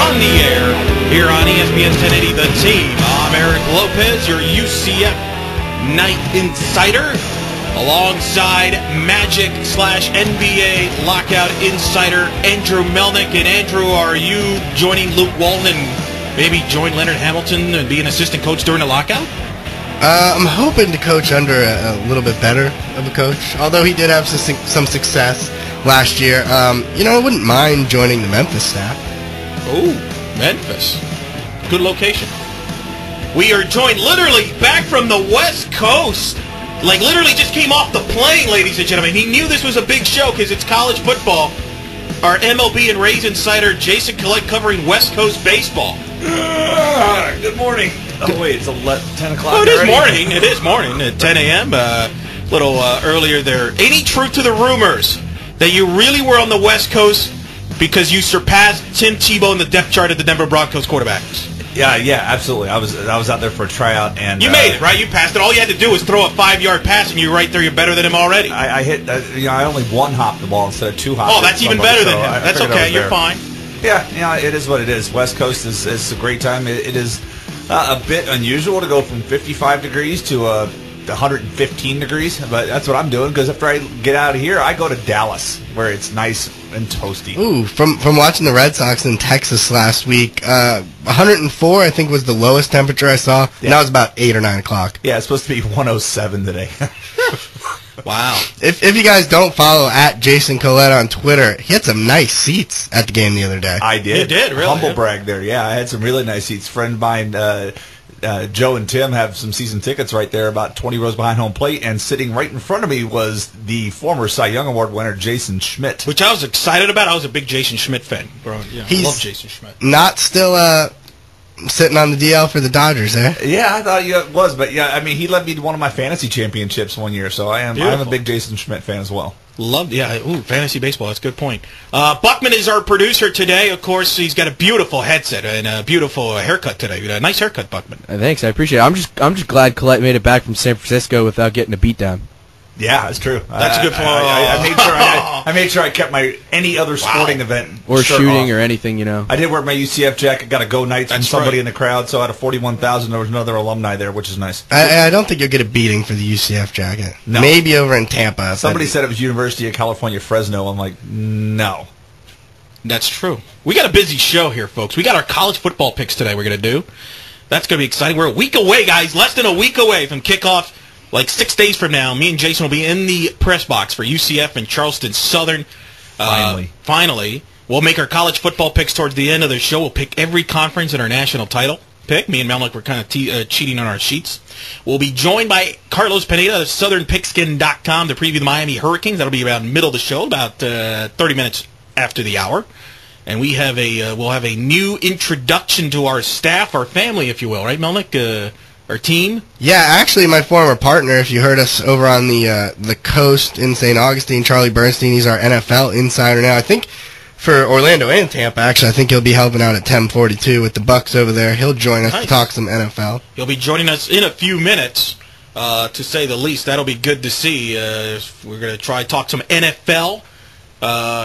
on the air here on ESPN 1080 The Team. I'm Eric Lopez, your UCF Night Insider, alongside Magic/NBA Lockout Insider Andrew Melnick. And Andrew, are you joining Luke Walton and maybe join Leonard Hamilton and be an assistant coach during the lockout? I'm hoping to coach under a little bit better of a coach, although he did have some success last year. I wouldn't mind joining the Memphis staff. Oh, Memphis. Good location. We are joined literally back from the West Coast. Like, literally just came off the plane, ladies and gentlemen. He knew this was a big show because it's college football. Our MLB and Rays insider, Jason Collette, covering West Coast baseball. Good morning. Oh, wait, it's 10 o'clock Oh, it is already? morning. It is morning at 10 a.m. A little earlier there. Any truth to the rumors that you really were on the West Coast because you surpassed Tim Tebow in the depth chart of the Denver Broncos quarterbacks? Yeah, absolutely. I was out there for a tryout, and You made it, right? You passed it. All you had to do was throw a 5-yard pass, and you're right there. You're better than him already. I hit. I only one-hopped the ball instead of two-hopped. Oh, that's even better than him. That's okay. You're fine. Yeah, it is what it is. West Coast is a great time. It is a bit unusual to go from 55 degrees to 115 degrees, but that's what I'm doing because after I get out of here, I go to Dallas where it's nice and toasty. Ooh, from watching the Red Sox in Texas last week, 104 I think was the lowest temperature I saw, and that was about 8 or 9 o'clock. Yeah, it's supposed to be 107 today. Wow. If you guys don't follow at Jason Collette on Twitter, he had some nice seats at the game the other day. I did. You did, really? Humble brag there. Yeah, I had some really nice seats. Friend of mine, Joe and Tim, have some season tickets right there about 20 rows behind home plate, and sitting right in front of me was the former Cy Young Award winner, Jason Schmidt. Which I was excited about. I was a big Jason Schmidt fan. Bro, yeah, I love Jason Schmidt. Not still sitting on the DL for the Dodgers, eh? Yeah, I thought he was, but yeah, I mean, he led me to one of my fantasy championships one year, so I'm a big Jason Schmidt fan as well. Fantasy baseball. That's a good point. Buckman is our producer today. Of course, he's got a beautiful headset and a beautiful haircut today. A nice haircut, Buckman. Thanks, I appreciate it. I'm just glad Collette made it back from San Francisco without getting a beatdown. Yeah, that's true. That's a good point. I made sure I kept my any other sporting event or shooting off. Or anything, I did wear my UCF jacket. Got a go Knights from somebody in the crowd. So out of 41,000, there was another alumni there, which is nice. I don't think you'll get a beating for the UCF jacket. No. Maybe over in Tampa. Somebody said it was University of California, Fresno. I'm like, no. That's true. We got a busy show here, folks. We got our college football picks today we're going to do. That's going to be exciting. We're a week away, guys. Less than a week away from kickoff. Like 6 days from now, me and Jason will be in the press box for UCF and Charleston Southern. Finally. We'll make our college football picks towards the end of the show. We'll pick every conference in our national title pick. Me and Melnick were kind of cheating on our sheets. We'll be joined by Carlos Pineda of SouthernPigskin.com to preview the Miami Hurricanes. That'll be around middle of the show, about 30 minutes after the hour. And we'll have a new introduction to our staff, our family, if you will, right, Melnick? Our team? Yeah, actually, my former partner, if you heard us over on the coast in St. Augustine, Charlie Bernstein, he's our NFL Insider now. I think for Orlando and Tampa, actually, I think he'll be helping out at 10:42 with the Bucs over there. He'll join us to talk some NFL. He'll be joining us in a few minutes, to say the least. That'll be good to see. We're going to try to talk some NFL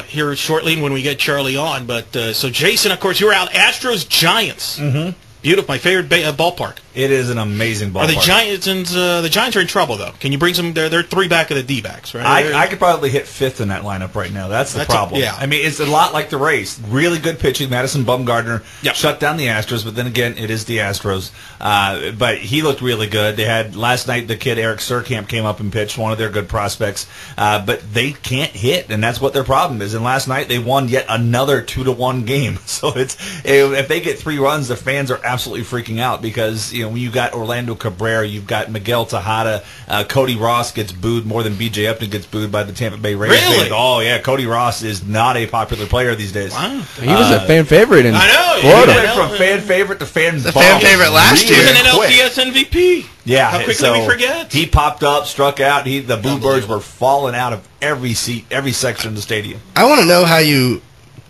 here shortly when we get Charlie on. But so, Jason, of course, you were out. Astros-Giants. Mm-hmm. Beautiful. My favorite ballpark. It is an amazing ballpark. Are the Giants? The Giants are in trouble though. Can you bring some? They're 3 back of the D-backs, right? I could probably hit 5th in that lineup right now. That's the problem. Yeah. I mean, it's a lot like the Rays. Really good pitching. Madison Bumgarner shut down the Astros, but then again, it is the Astros. But he looked really good. They had last night. The kid Eric Surkamp came up and pitched, one of their good prospects. But they can't hit, and that's what their problem is. And last night they won yet another 2-1 game. So if they get 3 runs, the fans are absolutely freaking out because when you got Orlando Cabrera, you've got Miguel Tejada, Cody Ross gets booed more than B.J. Upton gets booed by the Tampa Bay Rays. Really? Oh yeah, Cody Ross is not a popular player these days. Wow. He was a fan favorite in He Florida. went from fan favorite to fan favorite last He year. was an NLCS MVP. Yeah, how quickly we forget. He popped up, struck out. The Boo Birds were falling out of every seat, every section of the stadium. I want to know how you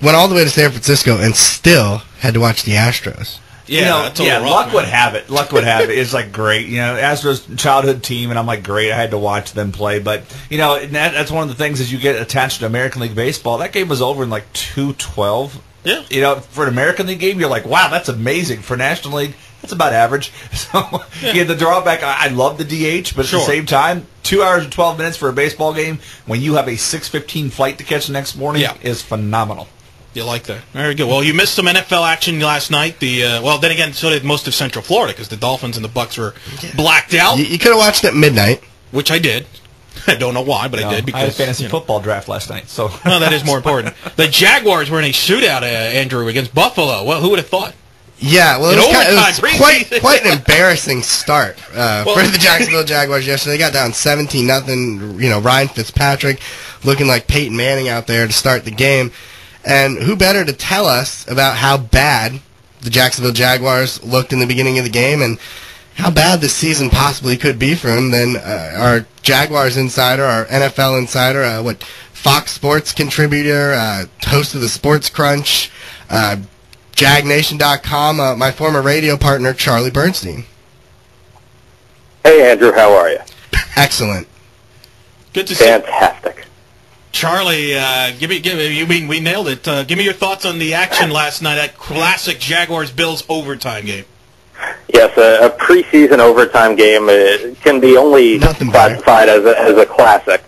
went all the way to San Francisco and still had to watch the Astros. Yeah, luck would have it. Luck would have it. It's like great. Astros childhood team, and I'm like great. I had to watch them play, but that's one of the things as you get attached to American League Baseball. That game was over in like 2:12. Yeah. You know, for an American League game, you're like, wow, that's amazing. For National League, that's about average. So, yeah, the drawback, I love the DH, but at the same time, 2 hours and 12 minutes for a baseball game when you have a 6:15 flight to catch the next morning is phenomenal. You like that? Very good. Well, you missed some NFL action last night. Well, then again, so did most of Central Florida because the Dolphins and the Bucs were blacked out. You could have watched it at midnight. Which I did. I don't know why, but I did. Because I had a fantasy football draft last night. So well, that is more important. The Jaguars were in a shootout, Andrew, against Buffalo. Well, who would have thought? Yeah, well, it was quite an embarrassing start for the Jacksonville Jaguars yesterday. They got down 17-0. You know, Ryan Fitzpatrick looking like Peyton Manning out there to start the game. And who better to tell us about how bad the Jacksonville Jaguars looked in the beginning of the game and how bad this season possibly could be for them than our Jaguars insider, our NFL insider, Fox Sports contributor, host of the Sports Crunch, JagNation.com, my former radio partner, Charlie Bernstein. Hey, Andrew, how are you? Excellent. Good to see you. Fantastic. Charlie, we nailed it. Give me your thoughts on the action last night, that classic Jaguars-Bills overtime game. Yes, a preseason overtime game can be only classified as a classic.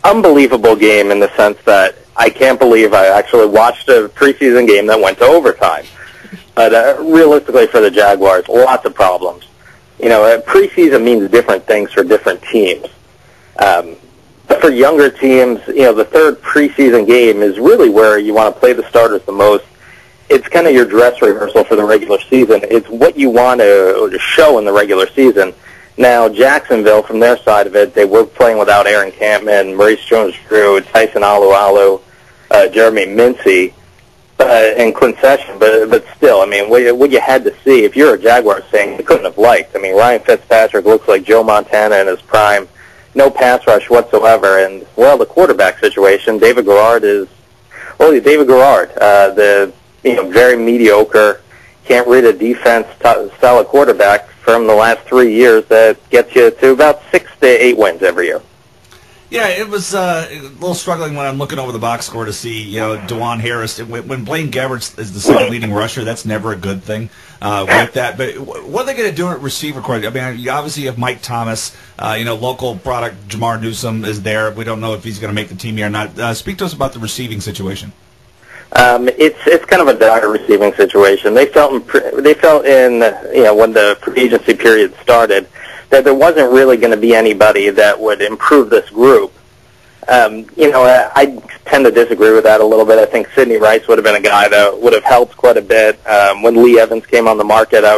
Unbelievable game in the sense that I can't believe I actually watched a preseason game that went to overtime. But realistically for the Jaguars, lots of problems. You know, preseason means different things for different teams. But for younger teams, you know, the third preseason game is really where you want to play the starters the most. It's kind of your dress rehearsal for the regular season. It's what you want to show in the regular season. Now, Jacksonville, from their side of it, they were playing without Aaron Campman, Maurice Jones-Drew, Tyson Alualu, Jeremy Mincy, and Clint Session. But still, I mean, what you had to see, if you're a Jaguars fan, you couldn't have liked. I mean, Ryan Fitzpatrick looks like Joe Montana in his prime. No pass rush whatsoever. And, well, the quarterback situation, David Garrard, the very mediocre, can't read a defense style of quarterback from the last 3 years that gets you to about 6 to 8 wins every year. Yeah, it was a little struggling when I'm looking over the box score to see, DeJuan Harris. When Blaine Gabbert is the second leading rusher, that's never a good thing with that. But what are they going to do at receiver court? I mean, you obviously have Mike Thomas. Local product Jamar Newsome is there. We don't know if he's going to make the team here or not. Speak to us about the receiving situation. It's kind of a dire receiving situation. They felt in when the free agency period started that there wasn't really going to be anybody that would improve this group. I tend to disagree with that a little bit. I think Sidney Rice would have been a guy that would have helped quite a bit. When Lee Evans came on the market, I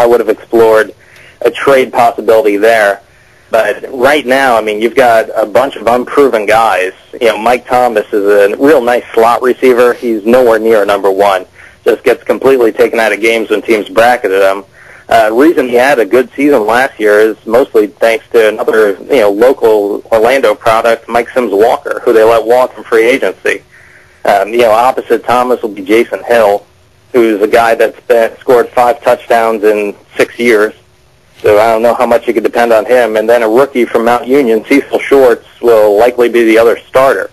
would have explored a trade possibility there. But right now, I mean, you've got a bunch of unproven guys. Mike Thomas is a real nice slot receiver. He's nowhere near a number one. Just gets completely taken out of games when teams bracketed him. The reason he had a good season last year is mostly thanks to another, local Orlando product, Mike Sims-Walker, who they let walk in free agency. Opposite Thomas will be Jason Hill, who's a guy that's scored 5 touchdowns in 6 years. So I don't know how much you could depend on him. And then a rookie from Mount Union, Cecil Shorts, will likely be the other starter.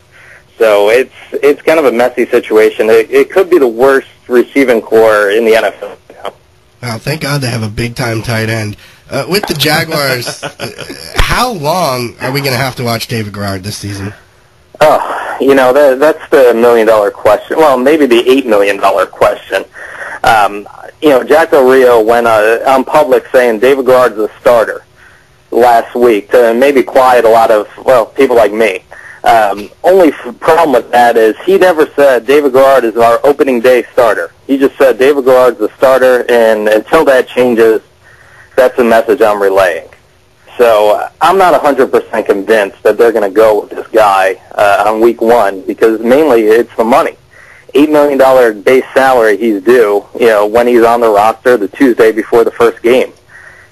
So it's kind of a messy situation. It could be the worst receiving core in the NFL. Well, thank God they have a big-time tight end. With the Jaguars, how long are we going to have to watch David Garrard this season? Oh, that's the $1 million question. Well, maybe the $8 million question. Jack Del Rio went on public saying David Garrard's the starter last week to maybe quiet a lot of, people like me. Only problem with that is he never said David Garrard is our opening day starter. He just said David Garrard's the starter, and until that changes, that's the message I'm relaying. So I'm not 100% convinced that they're going to go with this guy on week 1 because mainly it's the money. $8 million base salary he's due, when he's on the roster the Tuesday before the first game.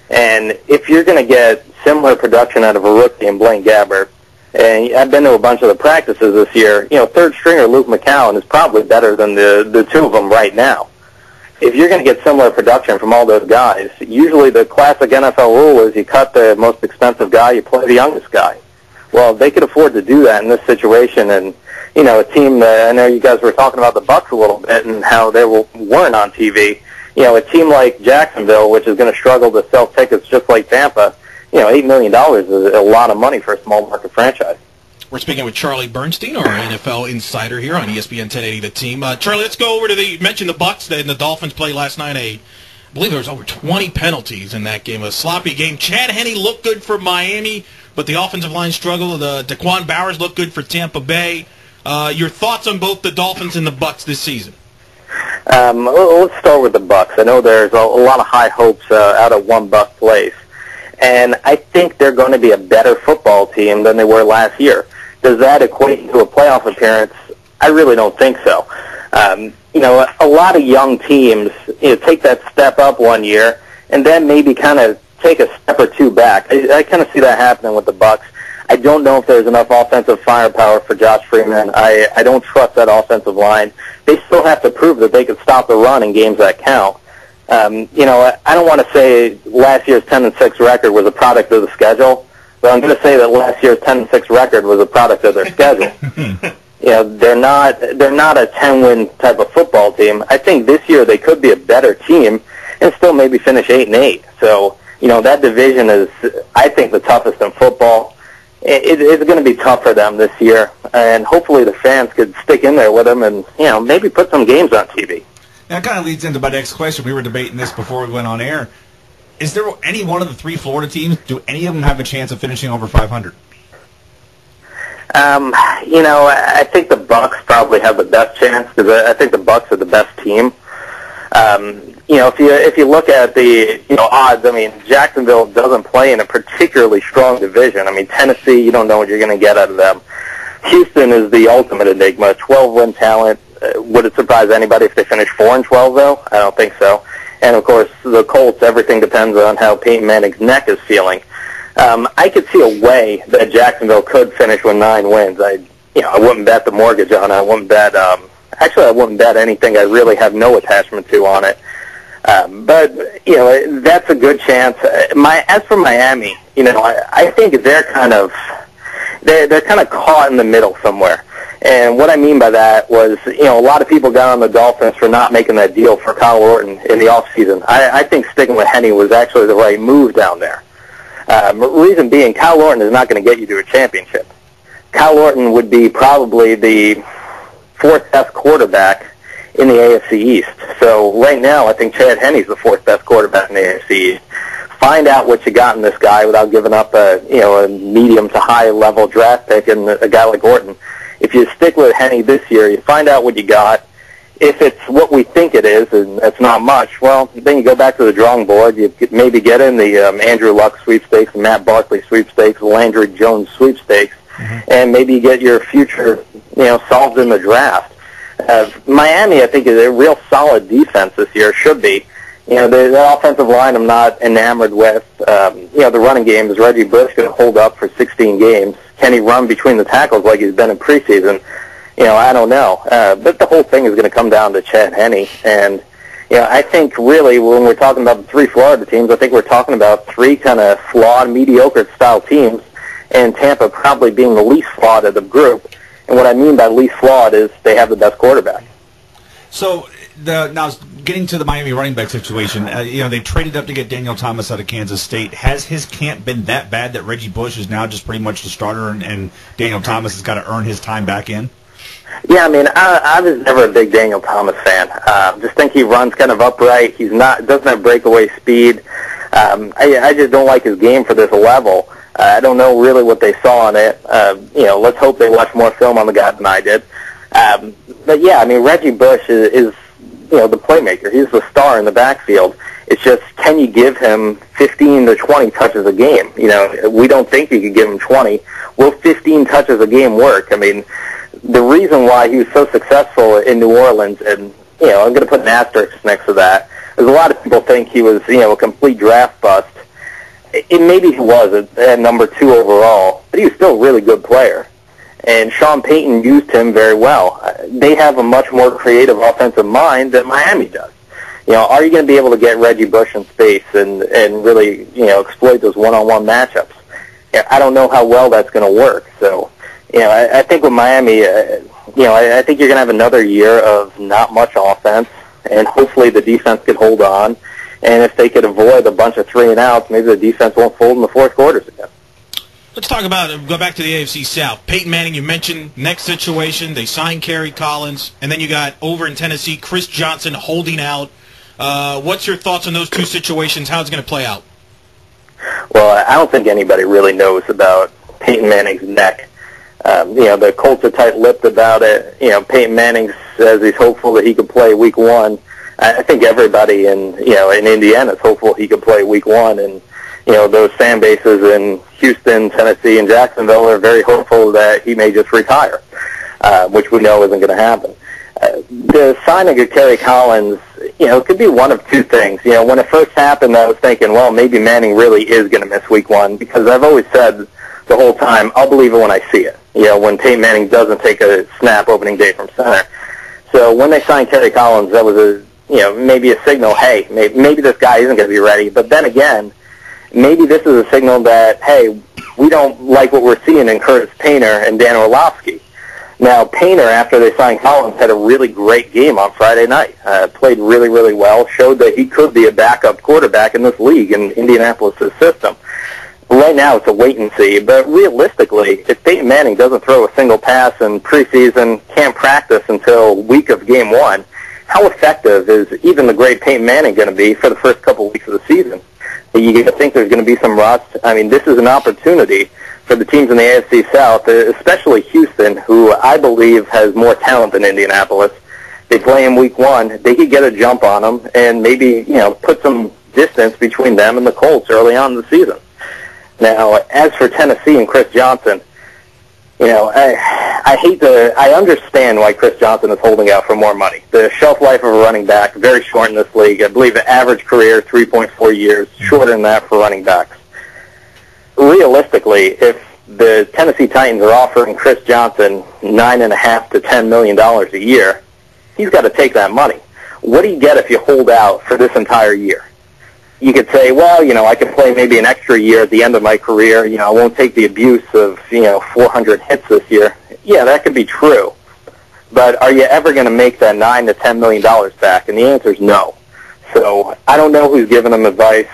And if you're going to get similar production out of a rookie in Blaine Gabbert, and I've been to a bunch of the practices this year, third stringer Luke McCown is probably better than the two of them right now. If you're going to get similar production from all those guys, usually the classic NFL rule is you cut the most expensive guy, you play the youngest guy. Well, they could afford to do that in this situation, and a team that I know you guys were talking about the Bucs a little bit and how they weren't on TV. A team like Jacksonville, which is going to struggle to sell tickets just like Tampa, $8 million is a lot of money for a small market franchise. We're speaking with Charlie Bernstein, our NFL Insider here on ESPN 1080 The Team. Charlie, let's go over to you mentioned the Bucs and the Dolphins played last night. I believe there was over 20 penalties in that game. A sloppy game. Chad Henne looked good for Miami, but the offensive line struggled. Daquan Bowers looked good for Tampa Bay. Your thoughts on both the Dolphins and the Bucs this season? Let's start with the Bucs. I know there's a lot of high hopes out of one Buc place, and I think they're going to be a better football team than they were last year. Does that equate to a playoff appearance? I really don't think so. A lot of young teams take that step up one year and then maybe kind of take a step or two back. I kind of see that happening with the Bucs. I don't know if there's enough offensive firepower for Josh Freeman. I don't trust that offensive line. They still have to prove that they can stop the run in games that count. I don't want to say last year's 10-6 record was a product of the schedule, but I'm going to say that last year's 10-6 record was a product of their schedule. They're not a 10-win type of football team. I think this year they could be a better team and still maybe finish 8-8. So, that division is, I think, the toughest in football. It's going to be tough for them this year, and hopefully the fans could stick in there with them and, maybe put some games on TV. That kind of leads into my next question. We were debating this before we went on air. Is there any one of the three Florida teams, do any of them have a chance of finishing over 500? I think the Bucs probably have the best chance because I think the Bucs are the best team. If you look at the odds, Jacksonville doesn't play in a particularly strong division. Tennessee, you don't know what you're going to get out of them. Houston is the ultimate enigma, 12-win talent. Would it surprise anybody if they finish 4-12 though? I don't think so. And of course, the Colts, everything depends on how Peyton Manning's neck is feeling. I could see a way that Jacksonville could finish with 9 wins. I wouldn't bet the mortgage on it. I wouldn't bet. I wouldn't bet anything. I really have no attachment to on it. But that's a good chance. As for Miami, I think they're kind of caught in the middle somewhere. And what I mean by that was, a lot of people got on the Dolphins for not making that deal for Kyle Orton in the offseason. I think sticking with Henne was actually the right move down there. Reason being, Kyle Orton is not going to get you to a championship. Kyle Orton would be probably the 4th best quarterback in the AFC East. So right now, I think Chad Henne's the 4th best quarterback in the AFC East. Find out what you got in this guy without giving up a medium to high level draft pick in a guy like Orton. If you stick with Henne this year, you find out what you got. If it's what we think it is, and it's not much, well, then you go back to the drawing board. You maybe get in the Andrew Luck sweepstakes, Matt Barkley sweepstakes, Landry Jones sweepstakes, and maybe you get your future, solved in the draft. Miami, I think, is a real solid defense this year. Should be. The offensive line I'm not enamored with. The running game, is Reggie Bush going to hold up for 16 games? Can he run between the tackles like he's been in preseason? I don't know. But the whole thing is going to come down to Chad Henne. And, I think really when we're talking about the three Florida teams, I think we're talking about three kind of flawed, mediocre-style teams, and Tampa probably being the least flawed of the group. And what I mean by least flawed is they have the best quarterback. So now getting to the Miami running back situation, they traded up to get Daniel Thomas out of Kansas State. Has his camp been that bad that Reggie Bush is now just pretty much the starter and Daniel Thomas has got to earn his time back in? Yeah, I was never a big Daniel Thomas fan. Just think he runs kind of upright. Doesn't have breakaway speed. I just don't like his game for this level. I don't know really what they saw on it. Let's hope they watch more film on the guy than I did. But yeah, Reggie Bush is the playmaker. He's the star in the backfield. It's just, can you give him 15 to 20 touches a game? We don't think you could give him 20. Will 15 touches a game work? The reason why he was so successful in New Orleans, and I'm going to put an asterisk next to that, is a lot of people think he was a complete draft bust. Maybe he was at number 2 overall, but he was still a really good player. And Sean Payton used him very well. They have a much more creative offensive mind than Miami does. Are you going to be able to get Reggie Bush in space and really exploit those one-on-one matchups? I don't know how well that's going to work. So I think with Miami, I think you're going to have another year of not much offense, and hopefully the defense could hold on. And if they could avoid a bunch of 3-and-outs, maybe the defense won't fold in the fourth quarters again. Let's go back to the AFC South. Peyton Manning, you mentioned next situation. They signed Kerry Collins, and then you got over in Tennessee, Chris Johnson holding out. What's your thoughts on those two situations? How's it going to play out? Well, I don't think anybody really knows about Peyton Manning's neck. The Colts are tight-lipped about it. Peyton Manning says he's hopeful that he could play Week 1. I think everybody in Indiana is hopeful he could play Week 1, and those fan bases in Houston, Tennessee, and Jacksonville are very hopeful that he may just retire, which we know isn't going to happen. The signing of Kerry Collins, it could be one of two things. When it first happened, I was thinking, well, maybe Manning really is going to miss Week 1, because I've always said the whole time, I'll believe it when I see it. When Peyton Manning doesn't take a snap opening day from center. So when they signed Kerry Collins, that was maybe a signal, hey, maybe this guy isn't going to be ready. But then again, maybe this is a signal that, hey, we don't like what we're seeing in Curtis Painter and Dan Orlovsky. Now, Painter, after they signed Collins, had a really great game on Friday night. Played really, really well, showed that he could be a backup quarterback in this league in Indianapolis' system. Right now, it's a wait and see, but realistically, if Peyton Manning doesn't throw a single pass in preseason, can't practice until week of Game 1, how effective is even the great Peyton Manning going to be for the first couple weeks of the season? You think there's going to be some rust? I mean, this is an opportunity for the teams in the AFC South, especially Houston, who I believe has more talent than Indianapolis. They play in Week 1. They could get a jump on them and maybe, put some distance between them and the Colts early on in the season. Now, as for Tennessee and Chris Johnson, I understand why Chris Johnson is holding out for more money. The shelf life of a running back, very short in this league. I believe the average career, 3.4 years, shorter than that for running backs. Realistically, if the Tennessee Titans are offering Chris Johnson $9.5 to $10 million a year, he's got to take that money. What do you get if you hold out for this entire year? You could say, well, I can play maybe an extra year at the end of my career. I won't take the abuse of, 400 hits this year. Yeah, that could be true. But are you ever going to make that $9 to $10 million back? And the answer is no. So I don't know who's giving him advice.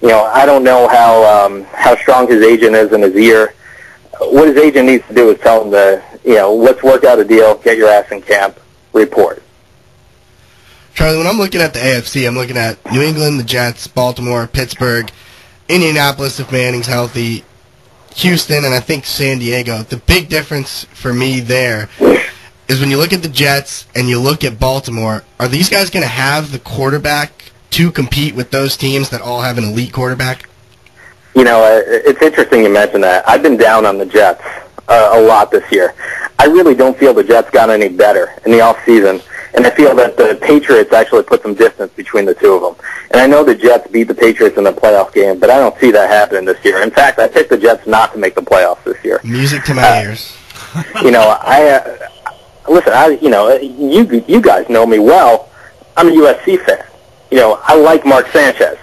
I don't know how strong his agent is in his ear. What his agent needs to do is tell him let's work out a deal, get your ass in camp, report. Charlie, when I'm looking at the AFC, I'm looking at New England, the Jets, Baltimore, Pittsburgh, Indianapolis if Manning's healthy, Houston, and I think San Diego. The big difference for me there is when you look at the Jets and you look at Baltimore, are these guys going to have the quarterback to compete with those teams that all have an elite quarterback? It's interesting you mention that. I've been down on the Jets a lot this year. I really don't feel the Jets got any better in the offseason. And I feel that the Patriots actually put some distance between the two of them. And I know the Jets beat the Patriots in the playoff game, but I don't see that happening this year. In fact, I picked the Jets not to make the playoffs this year. Music to my ears. You guys know me well. I'm a USC fan. I like Mark Sanchez.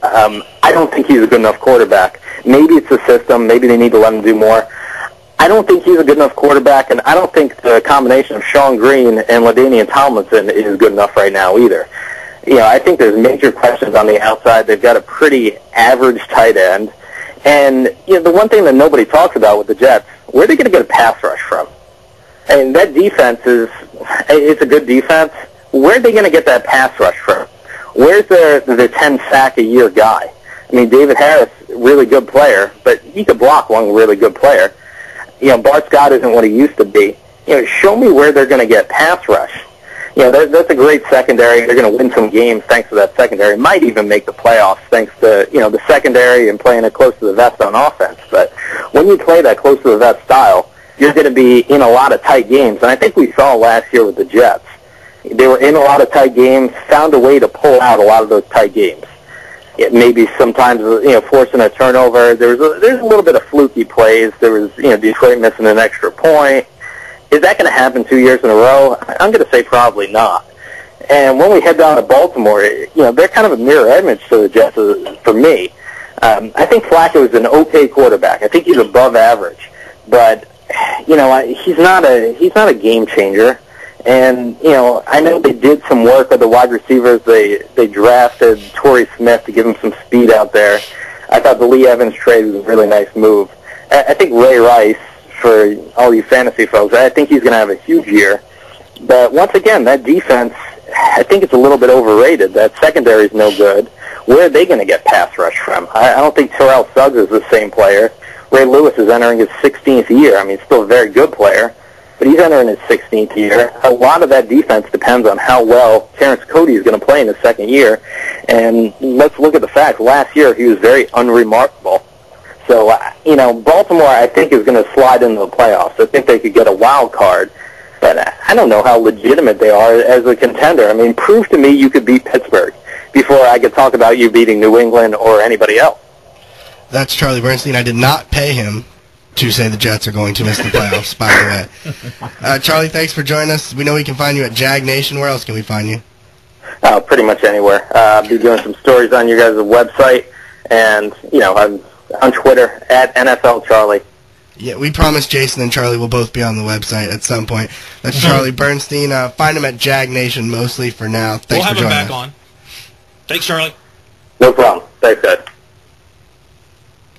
I don't think he's a good enough quarterback. Maybe it's the system. Maybe they need to let him do more. I don't think he's a good enough quarterback, and I don't think the combination of Sean Green and LaDainian Tomlinson is good enough right now either. I think there's major questions on the outside. They've got a pretty average tight end. And the one thing that nobody talks about with the Jets, where are they going to get a pass rush from? And that defense it's a good defense. Where are they going to get that pass rush from? Where's the 10-sack-a-year guy? I mean, David Harris, really good player, but he could block one really good player. Bart Scott isn't what he used to be. Show me where they're going to get pass rush. That's a great secondary. They're going to win some games thanks to that secondary. Might even make the playoffs thanks to, the secondary and playing it close to the vest on offense. But when you play that close to the vest style, you're going to be in a lot of tight games. And I think we saw last year with the Jets. They were in a lot of tight games, found a way to pull out a lot of those tight games. It maybe sometimes, forcing a turnover. There's a little bit of fluky plays. There was, Detroit missing an extra point. Is that going to happen 2 years in a row? I'm going to say probably not. And when we head down to Baltimore, they're kind of a mirror image to the Jets for me. I think Flacco is an okay quarterback. I think he's above average. But, he's not a game changer. And, I know they did some work with the wide receivers. They drafted Torrey Smith to give him some speed out there. I thought the Lee Evans trade was a really nice move. I think Ray Rice, for all you fantasy folks, I think he's going to have a huge year. But once again, that defense, I think it's a little bit overrated. That secondary is no good. Where are they going to get pass rush from? I don't think Terrell Suggs is the same player. Ray Lewis is entering his 16th year. I mean, he's still a very good player, but he's entering his 16th year. A lot of that defense depends on how well Terrence Cody is going to play in his second year. And let's look at the facts. Last year, he was very unremarkable. So, Baltimore, I think, is going to slide into the playoffs. I think they could get a wild card. But I don't know how legitimate they are as a contender. I mean, prove to me you could beat Pittsburgh before I could talk about you beating New England or anybody else. That's Charlie Bernstein. I did not pay him to say the Jets are going to miss the playoffs, by the way. Charlie, thanks for joining us. We know we can find you at Jag Nation. Where else can we find you? Pretty much anywhere. I'll be doing some stories on your guys' website, and, I'm on Twitter at NFL Charlie. Yeah, we promise Jason and Charlie will both be on the website at some point. That's Charlie Bernstein. Find him at Jag Nation mostly for now. Thanks for joining us. We'll have him back on. Thanks, Charlie. No problem. Thanks, guys.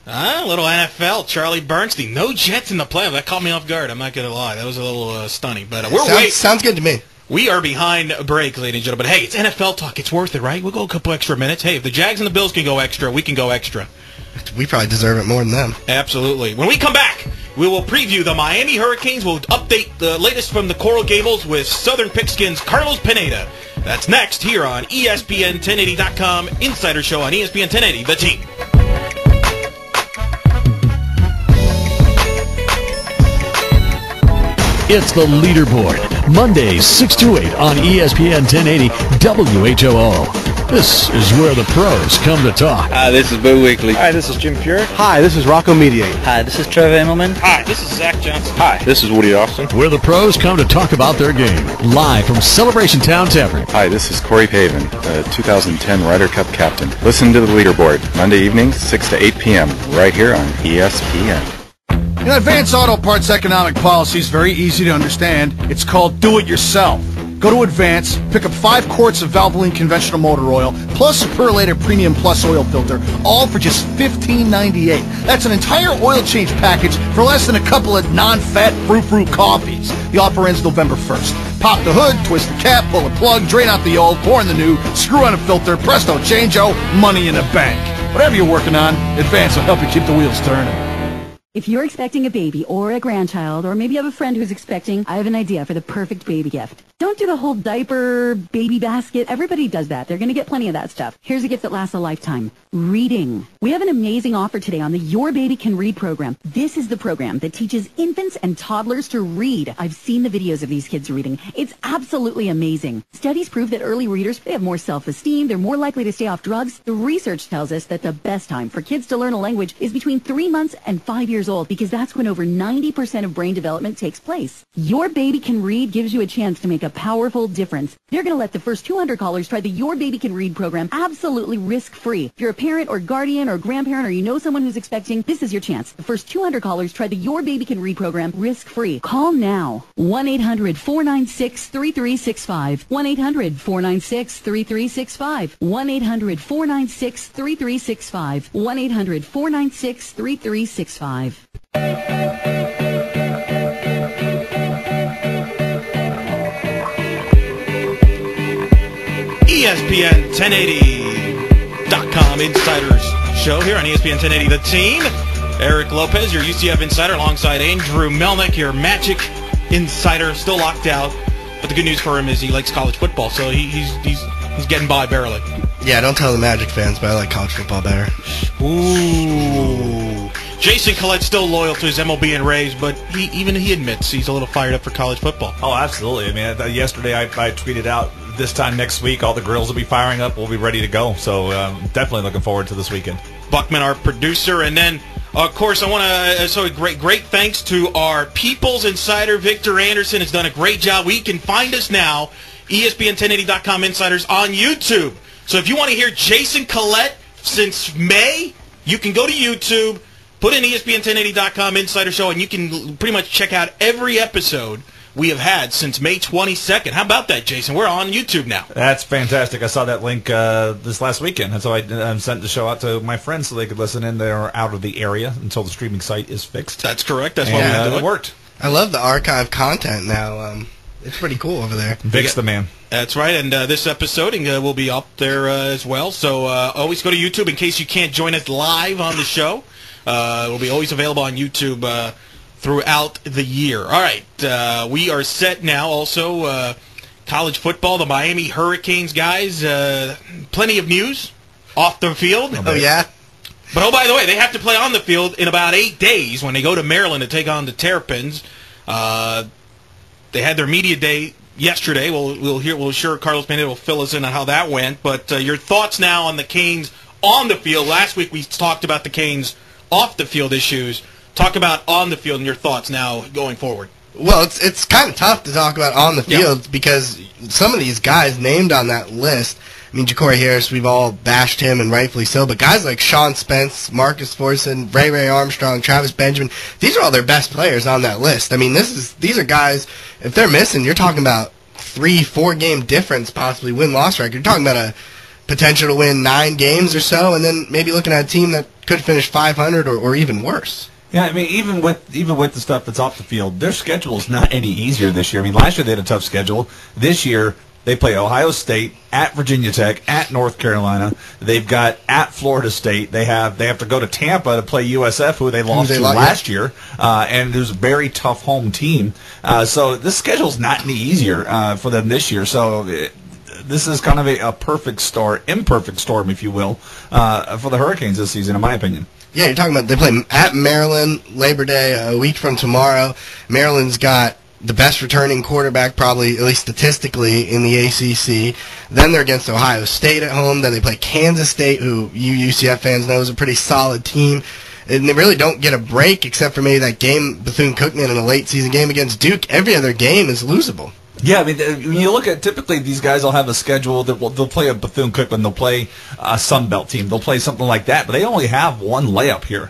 A little NFL, Charlie Bernstein. No Jets in the playoffs. That caught me off guard. I'm not going to lie. That was a little stunning. But sounds good to me. We are behind a break, ladies and gentlemen. But, hey, it's NFL talk. It's worth it, right? We'll go a couple extra minutes. Hey, if the Jags and the Bills can go extra, we can go extra. We probably deserve it more than them. Absolutely. When we come back, we will preview the Miami Hurricanes. We'll update the latest from the Coral Gables with Southern Pigskin's Carlos Pineda. That's next here on ESPN1080.com Insider Show on ESPN 1080, The Team. It's the Leaderboard, Mondays 6 to 8 on ESPN 1080 WHOO. This is where the pros come to talk. Hi, this is Boo Weekly. Hi, this is Jim Furyk. Hi, this is Rocco Mediate. Hi, this is Trevor Immelman. Hi, this is Zach Johnson. Hi, this is Woody Austin. Where the pros come to talk about their game. Live from Celebration Town Tavern. Hi, this is Corey Pavin, the 2010 Ryder Cup captain. Listen to the Leaderboard, Monday evenings, 6 to 8 p.m., right here on ESPN. Advance Auto Parts economic policy is very easy to understand. It's called Do It Yourself. Go to Advance, pick up 5 quarts of Valvoline conventional motor oil, plus a Perlator Premium Plus oil filter, all for just $15.98. That's an entire oil change package for less than a couple of non-fat fruit coffees. The offer ends November 1st. Pop the hood, twist the cap, pull the plug, drain out the old, pour in the new, screw on a filter, presto changeo, money in the bank. Whatever you're working on, Advance will help you keep the wheels turning. If you're expecting a baby or a grandchild, or maybe you have a friend who's expecting, I have an idea for the perfect baby gift. Don't do the whole diaper, baby basket. Everybody does that. They're going to get plenty of that stuff. Here's a gift that lasts a lifetime. Reading. We have an amazing offer today on the Your Baby Can Read program. This is the program that teaches infants and toddlers to read. I've seen the videos of these kids reading. It's absolutely amazing. Studies prove that early readers, they have more self-esteem. They're more likely to stay off drugs. The research tells us that the best time for kids to learn a language is between 3 months and 5 years old, because that's when over 90% of brain development takes place. Your Baby Can Read gives you a chance to make a powerful difference. They're going to let the first 200 callers try the Your Baby Can Read program absolutely risk-free. If you're a parent or guardian or grandparent, or you know someone who's expecting, this is your chance. The first 200 callers try the Your Baby Can Read program risk-free. Call now. 1-800-496-3365. 1-800-496-3365. 1-800-496-3365. 1-800-496-3365. ESPN 1080.com Insiders Show here on ESPN 1080 The Team. Eric Lopez, your UCF insider, alongside Andrew Melnick, your Magic insider, still locked out. But the good news for him is he likes college football, so he's getting by barely. Yeah, don't tell the Magic fans, but I like college football better. Ooh. Jason Collette's still loyal to his MLB and Rays, but even he admits he's a little fired up for college football. Oh, absolutely. I mean, yesterday I tweeted out, this time next week, all the grills will be firing up. We'll be ready to go. So definitely looking forward to this weekend. Buckman, our producer, and then, of course, I want to so great thanks to our People's Insider, Victor Anderson, has done a great job. We can find us now, ESPN1080.com Insiders, on YouTube. So if you want to hear Jason Collette since May, you can go to YouTube, Put in ESPN1080.com Insider Show, and you can pretty much check out every episode we have had since May 22nd. How about that, Jason? We're on YouTube now. That's fantastic. I saw that link this last weekend, and so I sent the show out to my friends so they could listen in. They're out of the area until the streaming site is fixed. That's correct. That's why we do it. It worked. I love the archive content now. It's pretty cool over there. Vic's the man. That's right, and this episode will be up there as well. So always go to YouTube in case you can't join us live on the show. It will be always available on YouTube throughout the year. All right, we are set now. Also, college football, the Miami Hurricanes guys, plenty of news off the field. Oh, yeah? But, oh, by the way, they have to play on the field in about 8 days when they go to Maryland to take on the Terrapins. They had their media day yesterday. We'll sure Carlos Pineda will fill us in on how that went. But your thoughts now on the Canes on the field. Last week we talked about the Canes off the field issues. Talk about on the field and your thoughts now going forward. Well, it's kind of tough to talk about on the field because some of these guys named on that list, I mean, Ja'Cory Harris, we've all bashed him, and rightfully so, but guys like Sean Spence, Marcus Forson, Ray Armstrong, Travis Benjamin, these are all their best players on that list. I mean, these are guys, if they're missing, you're talking about 3-4 game difference, possibly win-loss record. You're talking about a potential to win 9 games or so, and then maybe looking at a team that could finish 500 or even worse. Yeah, I mean, even with the stuff that's off the field, their schedule is not any easier this year. I mean, last year they had a tough schedule. This year they play Ohio State, at Virginia Tech, at North Carolina. They've got at Florida State. They have to go to Tampa to play USF, who they lost to last year, and there's a very tough home team. So this schedule's not any easier for them this year. So this is kind of a perfect storm, imperfect storm, if you will, for the Hurricanes this season, in my opinion. Yeah, you're talking about they play at Maryland Labor Day a week from tomorrow. Maryland's got the best returning quarterback, probably, at least statistically, in the ACC. Then they're against Ohio State at home. Then they play Kansas State, who you UCF fans know is a pretty solid team. And they really don't get a break except for maybe that game, Bethune-Cookman, in a late-season game against Duke. Every other game is losable. Yeah, I mean, when you look at, typically these guys will have a schedule that they'll play a Bethune-Cookman, they'll play a Sun Belt team, they'll play something like that, but they only have one layup here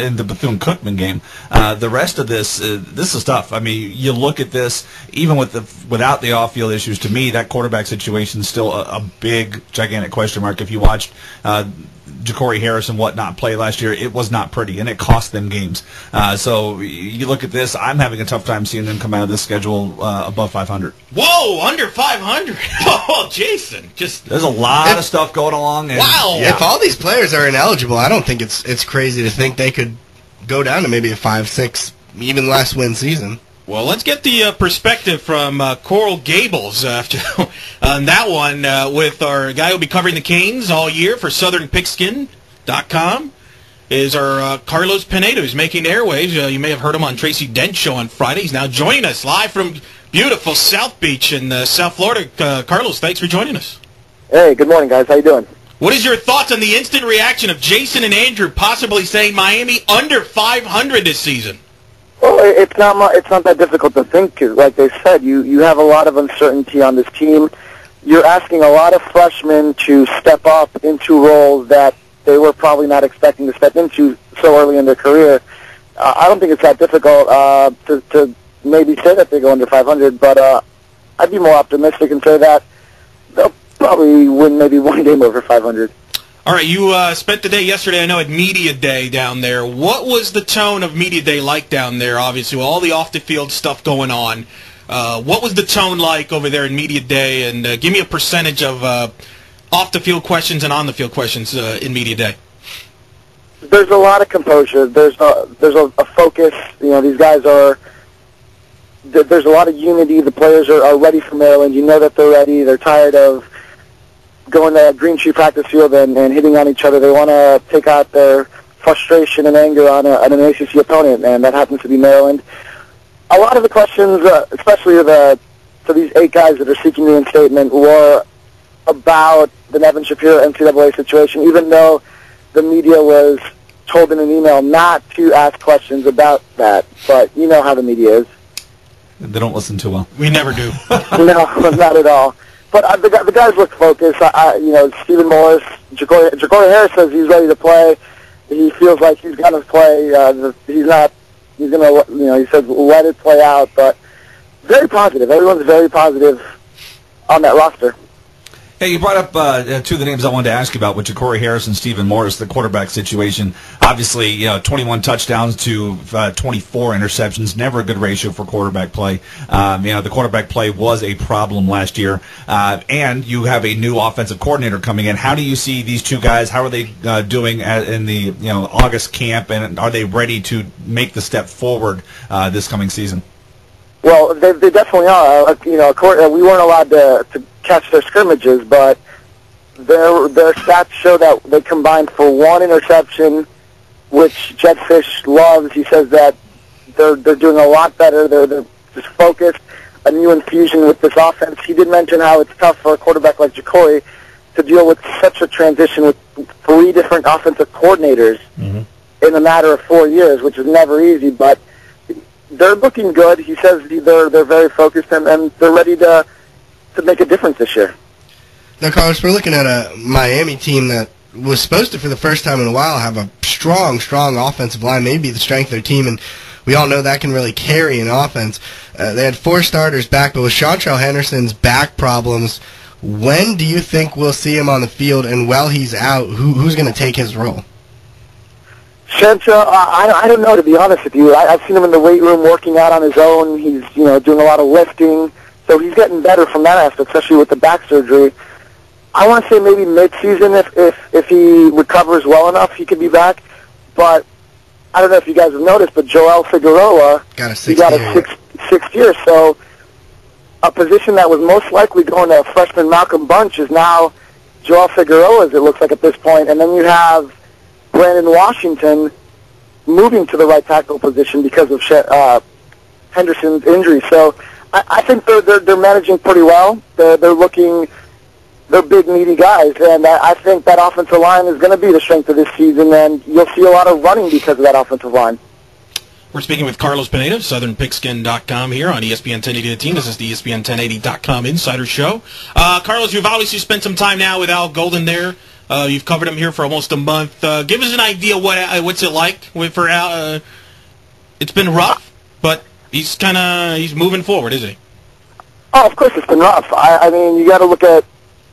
in the Bethune-Cookman game. The rest of this is tough. I mean, you look at this, even without the off-field issues, to me, that quarterback situation is still a big, gigantic question mark. If you watched Ja'Cory Harris and whatnot play last year, it was not pretty, and it cost them games. So you look at this, I'm having a tough time seeing them come out of this schedule above 500. Whoa, under 500. Oh, Jason. There's a lot of stuff going along. And, wow. Yeah. If all these players are ineligible, I don't think it's crazy to think they could go down to maybe a 5-6, even less win season. Well, let's get the perspective from Coral Gables after on that one with our guy who'll be covering the Canes all year for SouthernPigskin.com is our Carlos Pineda, who's making airwaves. You may have heard him on Tracy Dent's show on Friday. He's now joining us live from beautiful South Beach in South Florida. Carlos, thanks for joining us. Hey, good morning, guys. How you doing? What is your thoughts on the instant reaction of Jason and Andrew possibly saying Miami under 500 this season? Well, it's not that difficult to think, 'cause like they said, you have a lot of uncertainty on this team. You're asking a lot of freshmen to step up into roles that they were probably not expecting to step into so early in their career. I don't think it's that difficult to maybe say that they go under 500, but I'd be more optimistic and say that they'll probably win maybe one game over 500. All right, you spent the day yesterday, I know, at Media Day down there. What was the tone of Media Day like down there, obviously, with all the off-the-field stuff going on? What was the tone like over there in Media Day? And give me a percentage of off-the-field questions and on-the-field questions in Media Day. There's a lot of composure. There's a focus. You know, these guys are... There's a lot of unity. The players are ready for Maryland. You know that they're ready. They're tired of going to Green Tree practice field and hitting on each other. They want to take out their frustration and anger on an ACC opponent, and that happens to be Maryland. A lot of the questions, especially for these 8 guys that are seeking reinstatement, were about the Nevin Shapiro NCAA situation, even though the media was told in an email not to ask questions about that. But you know how the media is. They don't listen too well. We never do. No, not at all. But the guys look focused. You know, Stephen Morris, Ja'Cory Harris says he's ready to play. he feels like he's going to play. He's going to, he says, let it play out. But very positive. Everyone's very positive on that roster. Hey, you brought up two of the names I wanted to ask you about, which are Corey Harris and Stephen Morris, the quarterback situation. Obviously, 21 touchdowns to 24 interceptions, never a good ratio for quarterback play. The quarterback play was a problem last year, and you have a new offensive coordinator coming in. How do you see these two guys? How are they doing in the August camp, and are they ready to make the step forward this coming season? Well, they definitely are. We weren't allowed to catch their scrimmages, but their stats show that they combined for one interception, which Jetfish loves. He says that they're doing a lot better. They're just focused, a new infusion with this offense. He did mention how it's tough for a quarterback like Jacory to deal with such a transition with 3 different offensive coordinators in a matter of 4 years, which is never easy, but they're looking good. He says they're very focused and they're ready to make a difference this year. Now, Carlos, we're looking at a Miami team that was supposed to, for the first time in a while, have a strong offensive line, maybe the strength of their team, and we all know that can really carry an offense. They had 4 starters back, but with Chantrell Henderson's back problems, when do you think we'll see him on the field, and while he's out, who's going to take his role? Chantrell, I don't know, to be honest with you. I've seen him in the weight room working out on his own. He's doing a lot of lifting. So he's getting better from that aspect, especially with the back surgery. I want to say maybe mid-season if he recovers well enough, he could be back. But I don't know if you guys have noticed, but Joel Figueroa got a sixth year. So a position that was most likely going to freshman Malcolm Bunch is now Joel Figueroa's, it looks like, at this point. And then you have Brandon Washington moving to the right tackle position because of Henderson's injury. So I think they're managing pretty well. They're big, meaty guys, and I think that offensive line is going to be the strength of this season, and you'll see a lot of running because of that offensive line. We're speaking with Carlos Pineda, SouthernPigskin.com here on ESPN 1080 The Team. This is the ESPN1080.com Insider Show. Carlos, you've obviously spent some time now with Al Golden there. You've covered him here for almost a month. Give us an idea what's it like for Al. It's been rough, but he's moving forward, isn't he? Oh, of course it's been rough. I mean, you got to look at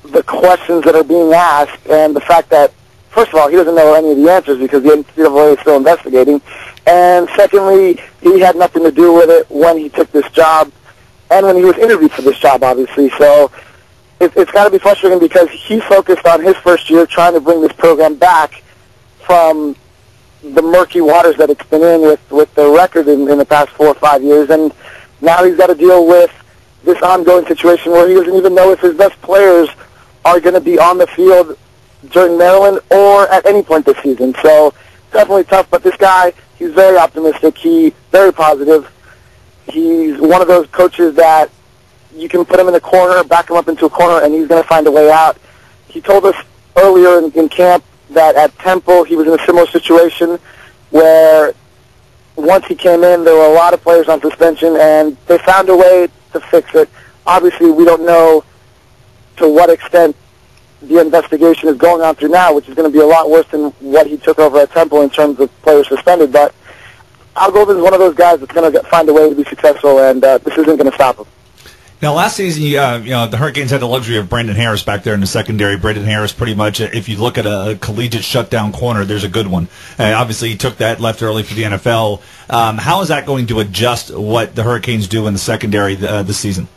the questions that are being asked and the fact that, first of all, he doesn't know any of the answers because the NCAA is still investigating. And secondly, he had nothing to do with it when he took this job and when he was interviewed for this job, obviously. So it's got to be frustrating because he focused on his first year trying to bring this program back from the murky waters that it's been in with the record in the past 4 or 5 years. And now he's got to deal with this ongoing situation where he doesn't even know if his best players are going to be on the field during Maryland or at any point this season. So definitely tough, but this guy, he's very optimistic. He's very positive. He's one of those coaches that you can put him in a corner, back him up into a corner, and he's going to find a way out. He told us earlier in camp that at Temple he was in a similar situation where once he came in, there were a lot of players on suspension, and they found a way to fix it. Obviously, we don't know to what extent the investigation is going on through now, which is going to be a lot worse than what he took over at Temple in terms of players suspended. But Al Golden is one of those guys that's going to find a way to be successful, and this isn't going to stop him. Now, last season, the Hurricanes had the luxury of Brandon Harris back there in the secondary. Brandon Harris, pretty much, if you look at a collegiate shutdown corner, there's a good one. Obviously, he took that, left early for the NFL. How is that going to adjust what the Hurricanes do in the secondary this season?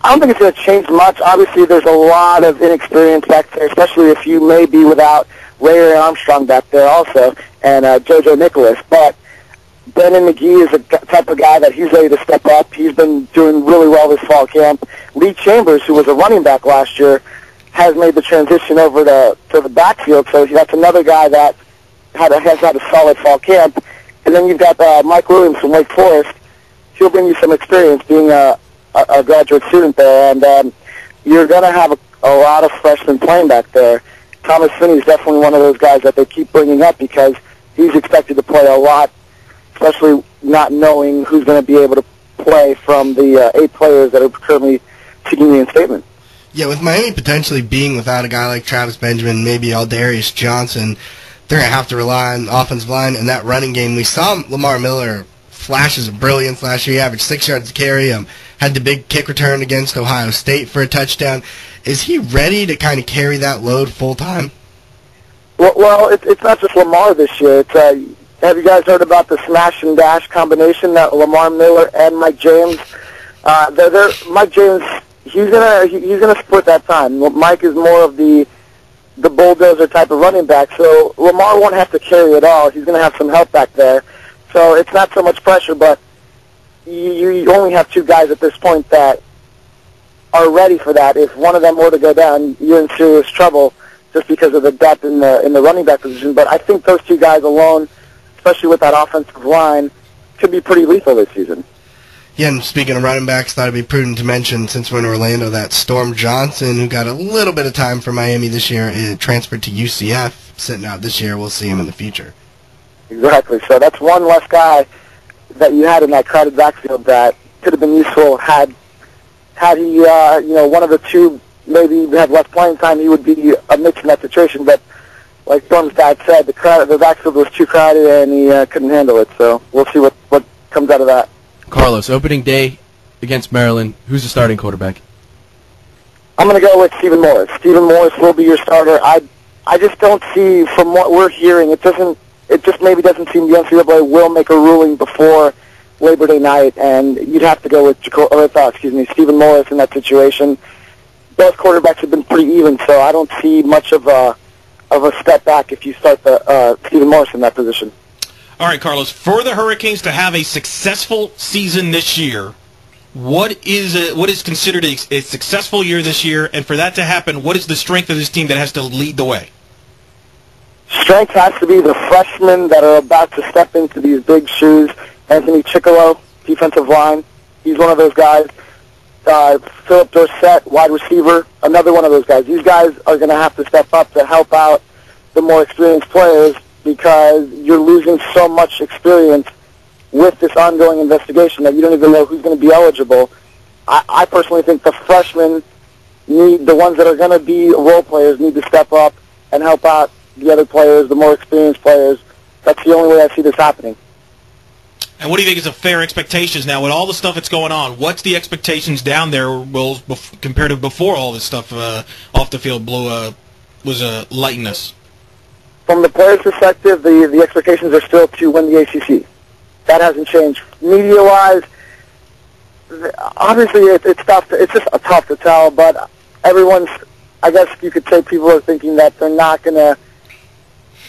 I don't think it's going to change much. Obviously, there's a lot of inexperience back there, especially if you may be without Ray Armstrong back there also, and JoJo Nicholas. But Brennan McGee is the type of guy that he's ready to step up. He's been doing really well this fall camp. Lee Chambers, who was a running back last year, has made the transition over to the backfield, so that's another guy that has had a solid fall camp. And then you've got Mike Williams from Wake Forest. He'll bring you some experience being a graduate student there, and you're going to have a lot of freshmen playing back there. Thomas Finney is definitely one of those guys that they keep bringing up because he's expected to play a lot, especially not knowing who's going to be able to play from the 8 players that are currently seeking reinstatement. Yeah, with Miami potentially being without a guy like Travis Benjamin, maybe Aldarius Johnson, they're going to have to rely on the offensive line and that running game. We saw Lamar Miller flashes of brilliance last year. He averaged 6 yards a carry, had the big kick return against Ohio State for a touchdown. Is he ready to kind of carry that load full time? Well, it's not just Lamar this year. It's have you guys heard about the smash and dash combination that Lamar Miller and Mike James? Mike James, he's gonna split that time. Mike is more of the bulldozer type of running back, so Lamar won't have to carry it all. He's gonna have some help back there, so it's not so much pressure. But you only have 2 guys at this point that are ready for that. If one of them were to go down, you're in serious trouble just because of the depth in the running back position. But I think those 2 guys alone, especially with that offensive line, could be pretty lethal this season. Yeah, and speaking of running backs, thought it'd be prudent to mention, since we're in Orlando, that Storm Johnson, who got a little bit of time for Miami this year, transferred to UCF, sitting out this year. We'll see him in the future. Exactly. So that's one less guy that you had in that crowded backfield that could have been useful had he, one of the 2 maybe had less playing time. He would be a mix in that situation. But like Storm's dad said, the backfield was too crowded and he couldn't handle it. So we'll see what comes out of that. Carlos, opening day against Maryland, who's the starting quarterback? I'm going to go with Stephen Morris. Stephen Morris will be your starter. I just don't see, from what we're hearing, it just maybe doesn't seem the NCAA will make a ruling before Labor Day night, and you'd have to go with Stephen Morris in that situation. Both quarterbacks have been pretty even, so I don't see much of a step back if you start Stephen Morris in that position. All right, Carlos, for the Hurricanes to have a successful season this year, what is considered a successful year this year? And for that to happen, what is the strength of this team that has to lead the way? Strength has to be the freshmen that are about to step into these big shoes. Anthony Chickalo, defensive line, he's one of those guys. Philip Dorsett, wide receiver, another one of those guys. These guys are going to have to step up to help out the more experienced players, because you're losing so much experience with this ongoing investigation that you don't even know who's going to be eligible. I personally think the freshmen the ones that are going to be role players need to step up and help out the other players, the more experienced players. That's the only way I see this happening. And what do you think is a fair expectations now with all the stuff that's going on? What's the expectations down there compared to before all this stuff off the field was lighting us? From the players' perspective, the expectations are still to win the ACC. That hasn't changed. Media-wise, obviously it's tough. It's just tough to tell. But everyone's, I guess you could say, people are thinking that they're not gonna.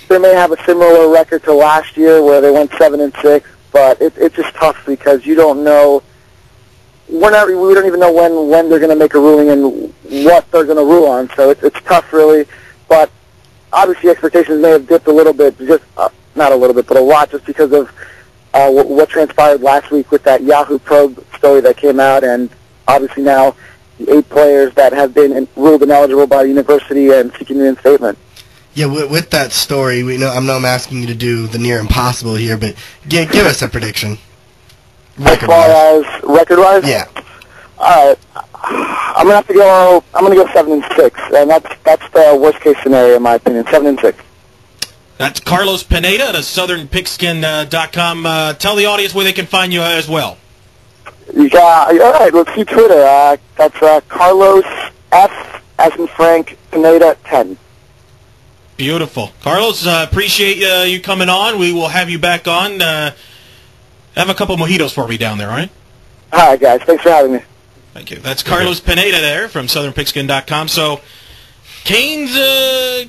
They may have a similar record to last year where they went 7-6. But it's just tough because you don't know. We don't even know when they're going to make a ruling and what they're going to rule on. So it's tough, really. But obviously, expectations may have dipped a little bit, just not a little bit, but a lot, just because of what transpired last week with that Yahoo probe story that came out, and obviously now the 8 players that have been ruled ineligible by the university and seeking reinstatement. Yeah, with that story, I know I'm asking you to do the near impossible here, but give us a prediction. As far as record-wise? Yeah. All right. I'm gonna go 7-6, and that's the worst-case scenario in my opinion. 7-6. That's Carlos Pineda at southernpigskin.com. Tell the audience where they can find you as well. All right. Let's see Twitter. That's Carlos F as in Frank Pineda 10. Beautiful. Carlos, appreciate you coming on. We will have you back on. Have a couple mojitos for me down there, all right? All right, guys. Thanks for having me. Thank you. That's Carlos Pineda there from southernpigskin.com. So, Canes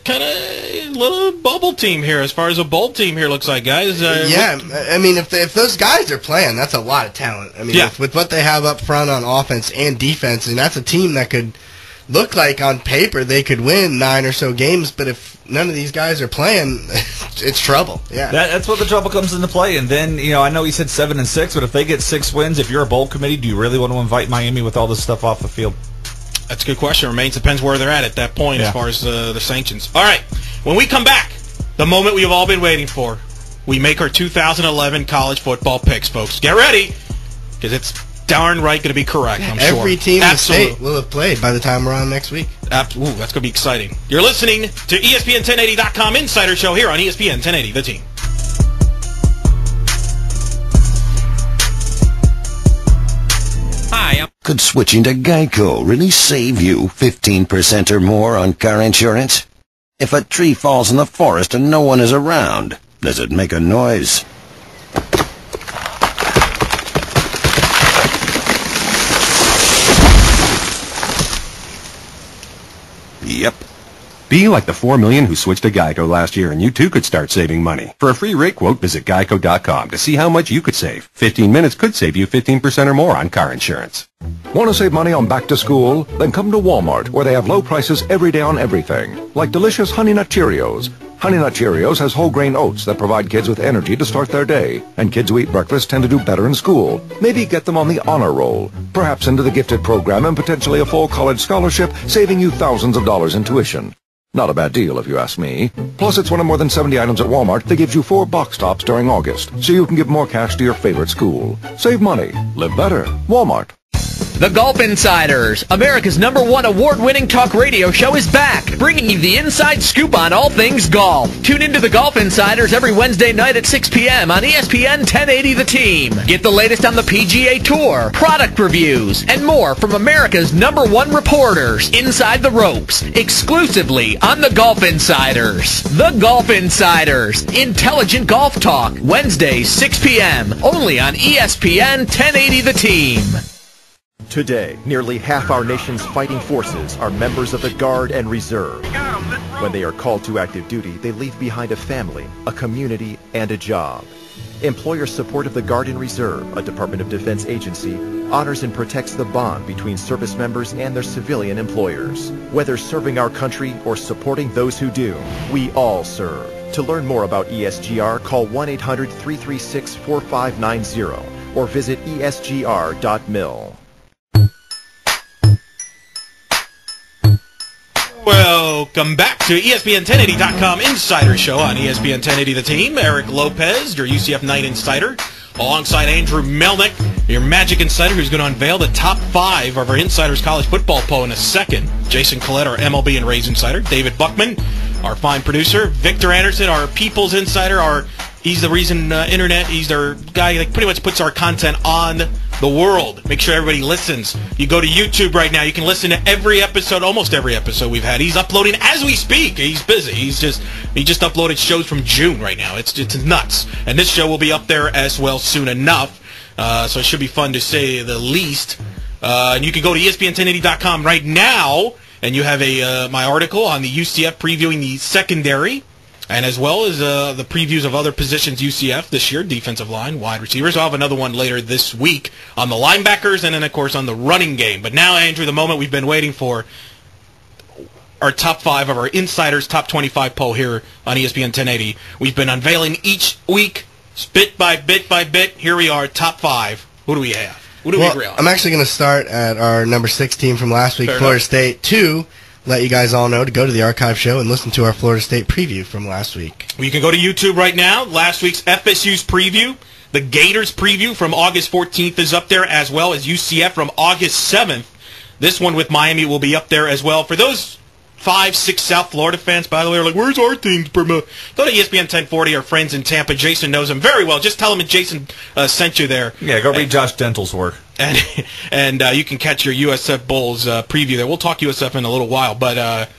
kind of little bubble team here as far as a bowl team here looks like, guys. Yeah, I mean, if those guys are playing, that's a lot of talent. I mean, yeah. with what they have up front on offense and defense, and that's a team that could look like on paper they could win 9 or so games, but if none of these guys are playing, it's trouble. Yeah, that's where the trouble comes into play. And then, I know he said 7-6, but if they get 6 wins, if you're a bowl committee, do you really want to invite Miami with all this stuff off the field? That's a good question. Depends where they're at that point as far as the sanctions. All right, when we come back, the moment we've all been waiting for, we make our 2011 college football picks, folks. Get ready, because it's darn right going to be correct, I'm sure. Every team in the state will have played by the time we're on next week. Ooh, that's going to be exciting. You're listening to ESPN1080.com Insider Show here on ESPN 1080, The Team. Hi. Could switching to Geico really save you 15% or more on car insurance? If a tree falls in the forest and no one is around, does it make a noise? Yep. Be like the 4 million who switched to Geico last year, and you too could start saving money. For a free rate quote, visit geico.com to see how much you could save. 15 minutes could save you 15% or more on car insurance. Want to save money on back to school? Then come to Walmart, where they have low prices every day on everything, like delicious Honey Nut Cheerios. Honey Nut Cheerios has whole grain oats that provide kids with energy to start their day, and kids who eat breakfast tend to do better in school. Maybe get them on the honor roll, perhaps into the gifted program and potentially a full college scholarship, saving you thousands of dollars in tuition. Not a bad deal if you ask me. Plus, it's one of more than 70 items at Walmart that gives you 4 box tops during August, so you can give more cash to your favorite school. Save money. Live better. Walmart. The Golf Insiders, America's #1 award-winning talk radio show, is back, bringing you the inside scoop on all things golf. Tune into the Golf Insiders every Wednesday night at 6 p.m. on ESPN 1080 The Team. Get the latest on the PGA Tour, product reviews, and more from America's #1 reporters inside the ropes, exclusively on the Golf Insiders. The Golf Insiders, intelligent golf talk, Wednesdays 6 p.m. only on ESPN 1080 The Team. Today, nearly half our nation's fighting forces are members of the Guard and Reserve. When they are called to active duty, they leave behind a family, a community, and a job. Employer support of the Guard and Reserve, a Department of Defense agency, honors and protects the bond between service members and their civilian employers. Whether serving our country or supporting those who do, we all serve. To learn more about ESGR, call 1-800-336-4590 or visit esgr.mil. Welcome back to ESPN1080.com Insider Show on ESPN 1080 The Team. Eric Lopez, your UCF Night Insider, alongside Andrew Melnick, your Magic Insider, who's going to unveil the top 5 of our Insiders College Football poll in a second. Jason Collette, our MLB and Rays Insider. David Buckman, our fine producer. Victor Anderson, our People's Insider. He's the reason Internet. He's our guy that pretty much puts our content on the world. Make sure everybody listens. You go to YouTube right now. You can listen to every episode, almost every episode we've had. He's uploading as we speak. He's busy. He just uploaded shows from June right now. It's nuts. And this show will be up there as well soon enough. So it should be fun to say the least. And you can go to ESPN1080.com right now, and you have my article on the UCF previewing the secondary, and as well as the previews of other positions UCF this year, defensive line, wide receivers. I'll have another one later this week on the linebackers and then, of course, on the running game. But now, Andrew, the moment we've been waiting for, our top 5 of our Insiders Top 25 poll here on ESPN 1080. We've been unveiling each week, bit by bit by bit. Here we are, top 5. Who do we have? Who do we agree on? I'm actually going to start at our number 6 team from last week, Florida State, to let you guys all know to go to the archive show and listen to our Florida State preview from last week. Well, you can go to YouTube right now. Last week's FSU's preview, the Gators preview from August 14th is up there, as well as UCF from August 7th. This one with Miami will be up there as well. For those 5, 6 South Florida fans, by the way, are like, where's our teams? Go to ESPN 1040, our friends in Tampa. Jason knows them very well. Just tell them that Jason sent you there. Yeah, go read Josh Dental's work. And you can catch your USF Bulls preview there. We'll talk USF in a little while, but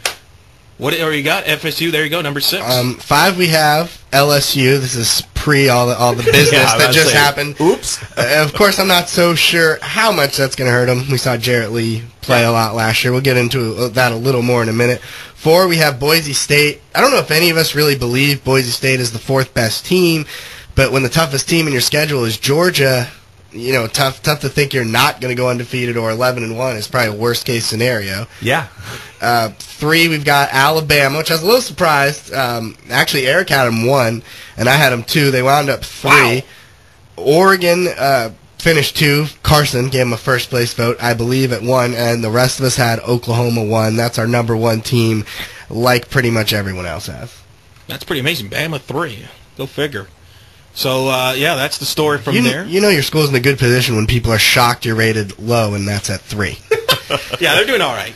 what you got? FSU, there you go, number 6. 5 we have LSU. This is pre all the business that just happened. Oops. Of course, I'm not so sure how much that's going to hurt them. We saw Jarrett Lee play a lot last year. We'll get into that a little more in a minute. 4, we have Boise State. I don't know if any of us really believe Boise State is the 4th best team, but when the toughest team in your schedule is Georgia, you know, tough to think you're not going to go undefeated or 11-1 is probably a worst case scenario. Yeah. 3, we've got Alabama, which I was a little surprised. Actually, Eric had them 1, and I had them 2. They wound up 3. Wow. Oregon finished 2. Carson gave them a first place vote, I believe, at 1, and the rest of us had Oklahoma 1. That's our number 1 team, like pretty much everyone else has. That's pretty amazing. Bama 3. Go figure. So, yeah, that's the story from there. You know your school's in a good position when people are shocked you're rated low, and that's at 3. Yeah, they're doing all right.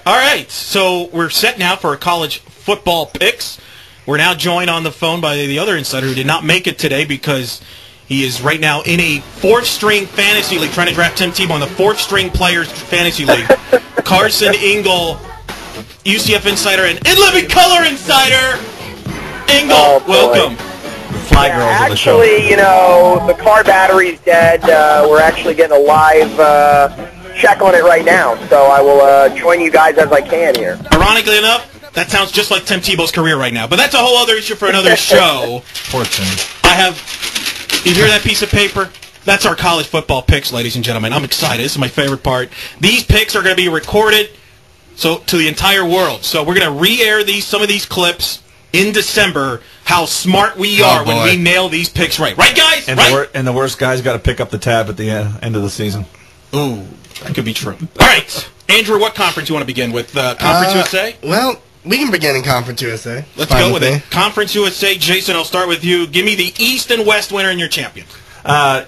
All right, so we're set now for our college football picks. We're now joined on the phone by the other insider who did not make it today because he is right now in a 4th-string fantasy league, trying to draft Tim Tebow in the 4th-string players fantasy league. Carson Engel, UCF insider and In Living Color insider. Engel, welcome. Fly girls of the show. Actually, you know, the car battery's dead. We're actually getting a live check on it right now, so I will join you guys as I can here. Ironically enough, that sounds just like Tim Tebow's career right now, but that's a whole other issue for another show. Poor Tim. You hear that piece of paper? That's our college football picks, ladies and gentlemen. I'm excited. This is my favorite part. These picks are going to be recorded to the entire world. So we're going to re-air some of these clips in December, how smart we are when we nail these picks right. Right, guys? And, right? the worst guy's got to pick up the tab at the end of the season. Ooh, that could be true. All right. Andrew, what conference you want to begin with? Conference USA? Well, we can begin in Conference USA. Let's go with it. Conference USA. Jason, I'll start with you. Give me the East and West winner and your champion.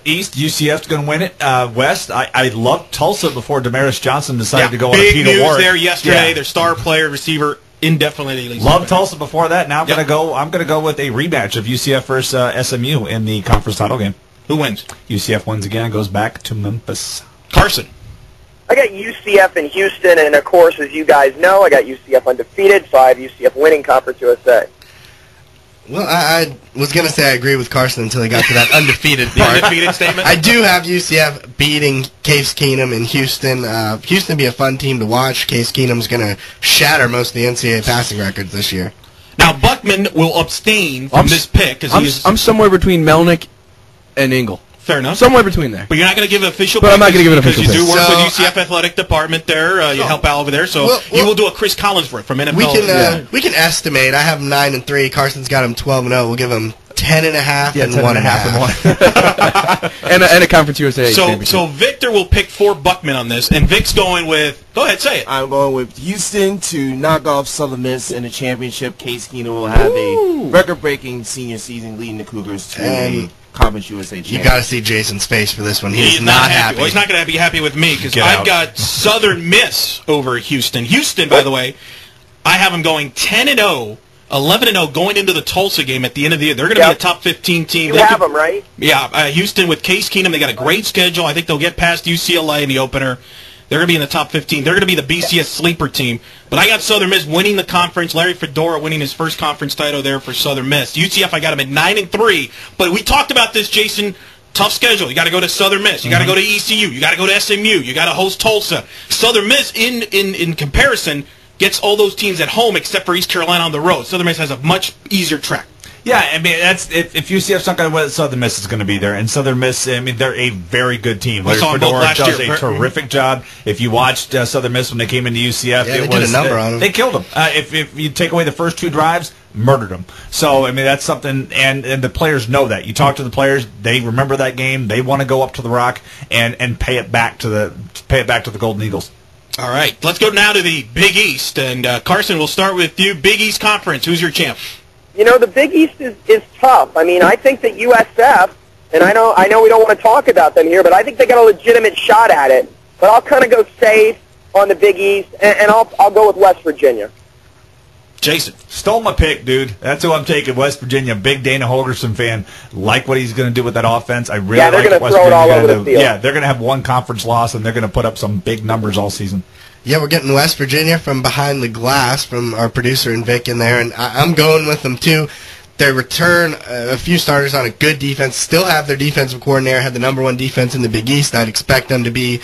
East, UCF's going to win it. West, I loved Tulsa before Damaris Johnson decided to go on a big Pete news Award. there yesterday. Their star player, receiver, indefinitely. Loved Tulsa before that. Now I'm going to go with a rematch of UCF versus SMU in the conference title game. Who wins? UCF wins again. Goes back to Memphis. Carson. I got UCF in Houston, and of course, as you guys know, I got UCF undefeated, so I have UCF winning Conference USA. Well, I was going to say I agree with Carson until he got to that undefeated part. Undefeated statement? I do have UCF beating Case Keenum in Houston. Houston will be a fun team to watch. Case Keenum's going to shatter most of the NCAA passing records this year. Now, Buckman will abstain from this pick. I'm somewhere between Melnick and Engel. Fair enough. Somewhere between there. But you're not going to give an official pick. But I'm not going to give an official pick. Because you do work with UCF athletic department there. You help out over there. So you will do a Chris Collinsworth from NFL. We can estimate. I have 9-3. Carson's got him 12-0. We'll give him 10.5 and 1.5. and a Conference USA championship. So Victor will pick for Buckman on this, and Vic's going with. Go ahead, say it. I'm going with Houston to knock off Southern Miss in the championship. Case Keenum will have a record-breaking senior season, leading the Cougars to a Conference USA championship. You got to see Jason's face for this one. He's not happy. Well, he's not going to be happy with me because I've got Southern Miss over Houston. Houston, by the way, I have them going 10-0. 11-0 going into the Tulsa game at the end of the year. They're going to be a top 15 team. You have them, right? Yeah, Houston with Case Keenum. They got a great schedule. I think they'll get past UCLA in the opener. They're going to be in the top 15. They're going to be the BCS sleeper team. But I got Southern Miss winning the conference. Larry Fedora winning his first conference title there for Southern Miss. UCF, I got them at 9-3. But we talked about this, Jason. Tough schedule. You got to go to Southern Miss. You got to go to ECU. You got to go to SMU. You got to host Tulsa. Southern Miss, in comparison, gets all those teams at home except for East Carolina on the road. Southern Miss has a much easier track. Yeah, I mean, that's if UCF's not going to win, Southern Miss is going to be there. And Southern Miss, I mean, they're a very good team. Larry Fedora does a terrific job. If you watched Southern Miss when they came into UCF, they did a number on them. They killed them. If you take away the first 2 drives, murdered them. So, I mean, that's something, and the players know that. You talk to the players, they remember that game. They want to go up to the Rock and pay it back to the Golden Eagles. All right, let's go now to the Big East. And Carson, we'll start with you. Big East Conference, who's your champ? You know, the Big East is tough. I mean, I think that USF, and I know we don't want to talk about them here, but I think they got a legitimate shot at it. But I'll kind of go safe on the Big East, and I'll go with West Virginia. Jason. Stole my pick, dude. That's who I'm taking, West Virginia. Big Dana Holgerson fan. Like what he's going to do with that offense. I really they're like going to throw it all over the field. Yeah, they're going to have one conference loss, and they're going to put up some big numbers all season. Yeah, we're getting West Virginia from behind the glass from our producer and Vic in there, and I'm going with them too. They return a few starters on a good defense, still have their defensive coordinator, had the #1 defense in the Big East. I'd expect them to be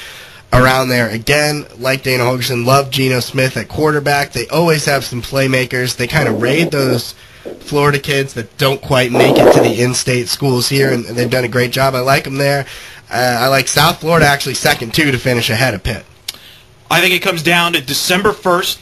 around there again. Like Dana Holgerson, love Geno Smith at quarterback. They always have some playmakers. They kind of raid those Florida kids that don't quite make it to the in-state schools here, and they've done a great job. I like them there. I like South Florida actually second, too, to finish ahead of Pitt. I think it comes down to December 1st,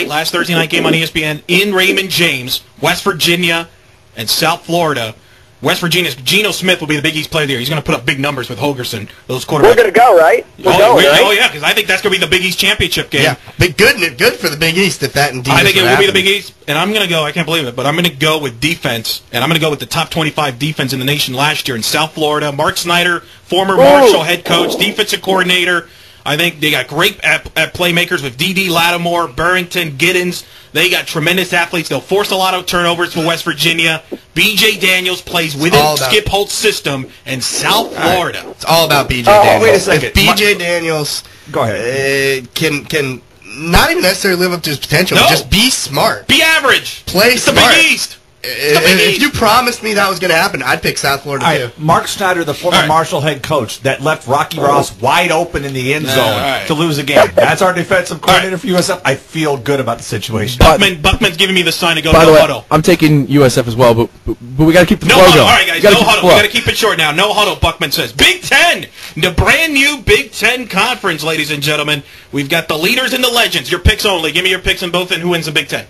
last Thursday night game on ESPN in Raymond James, West Virginia and South Florida. West Virginia's Geno Smith will be the Big East player of the year. He's going to put up big numbers with Holgerson, those quarterbacks. We're going to go, right? Oh, yeah, because I think that's going to be the Big East championship game. Yeah, good for the Big East if that indeed I think it will happen. be the Big East, and I'm going to go, I can't believe it, but I'm going to go with defense, and I'm going to go with the top 25 defense in the nation last year in South Florida. Mark Snyder, former Marshall head coach, defensive coordinator. I think they got great at playmakers with D.D. Lattimore, Burrington, Giddens. They got tremendous athletes. They'll force a lot of turnovers for West Virginia. B.J. Daniels plays within Skip Holtz's system in South Florida. It's all about B.J. Daniels. Wait a second. If B.J. Daniels go ahead. Can not even necessarily live up to his potential, but just be smart. Be average. Play it's smart. The Big East. If you promised me that was going to happen, I'd pick South Florida too. Mark Snyder, the former Marshall head coach, that left Rocky Ross wide open in the end zone to lose a game. That's our defensive coordinator for USF. I feel good about the situation. Buckman's giving me the sign to go By the way, huddle. I'm taking USF as well, but we got to keep the No flow huddle. going. All right, guys, no huddle. We got to keep it short now. No huddle, Buckman says. Big Ten, the brand new Big Ten Conference, ladies and gentlemen. We've got the leaders and the legends. Your picks only. Give me your picks in both and who wins the Big Ten.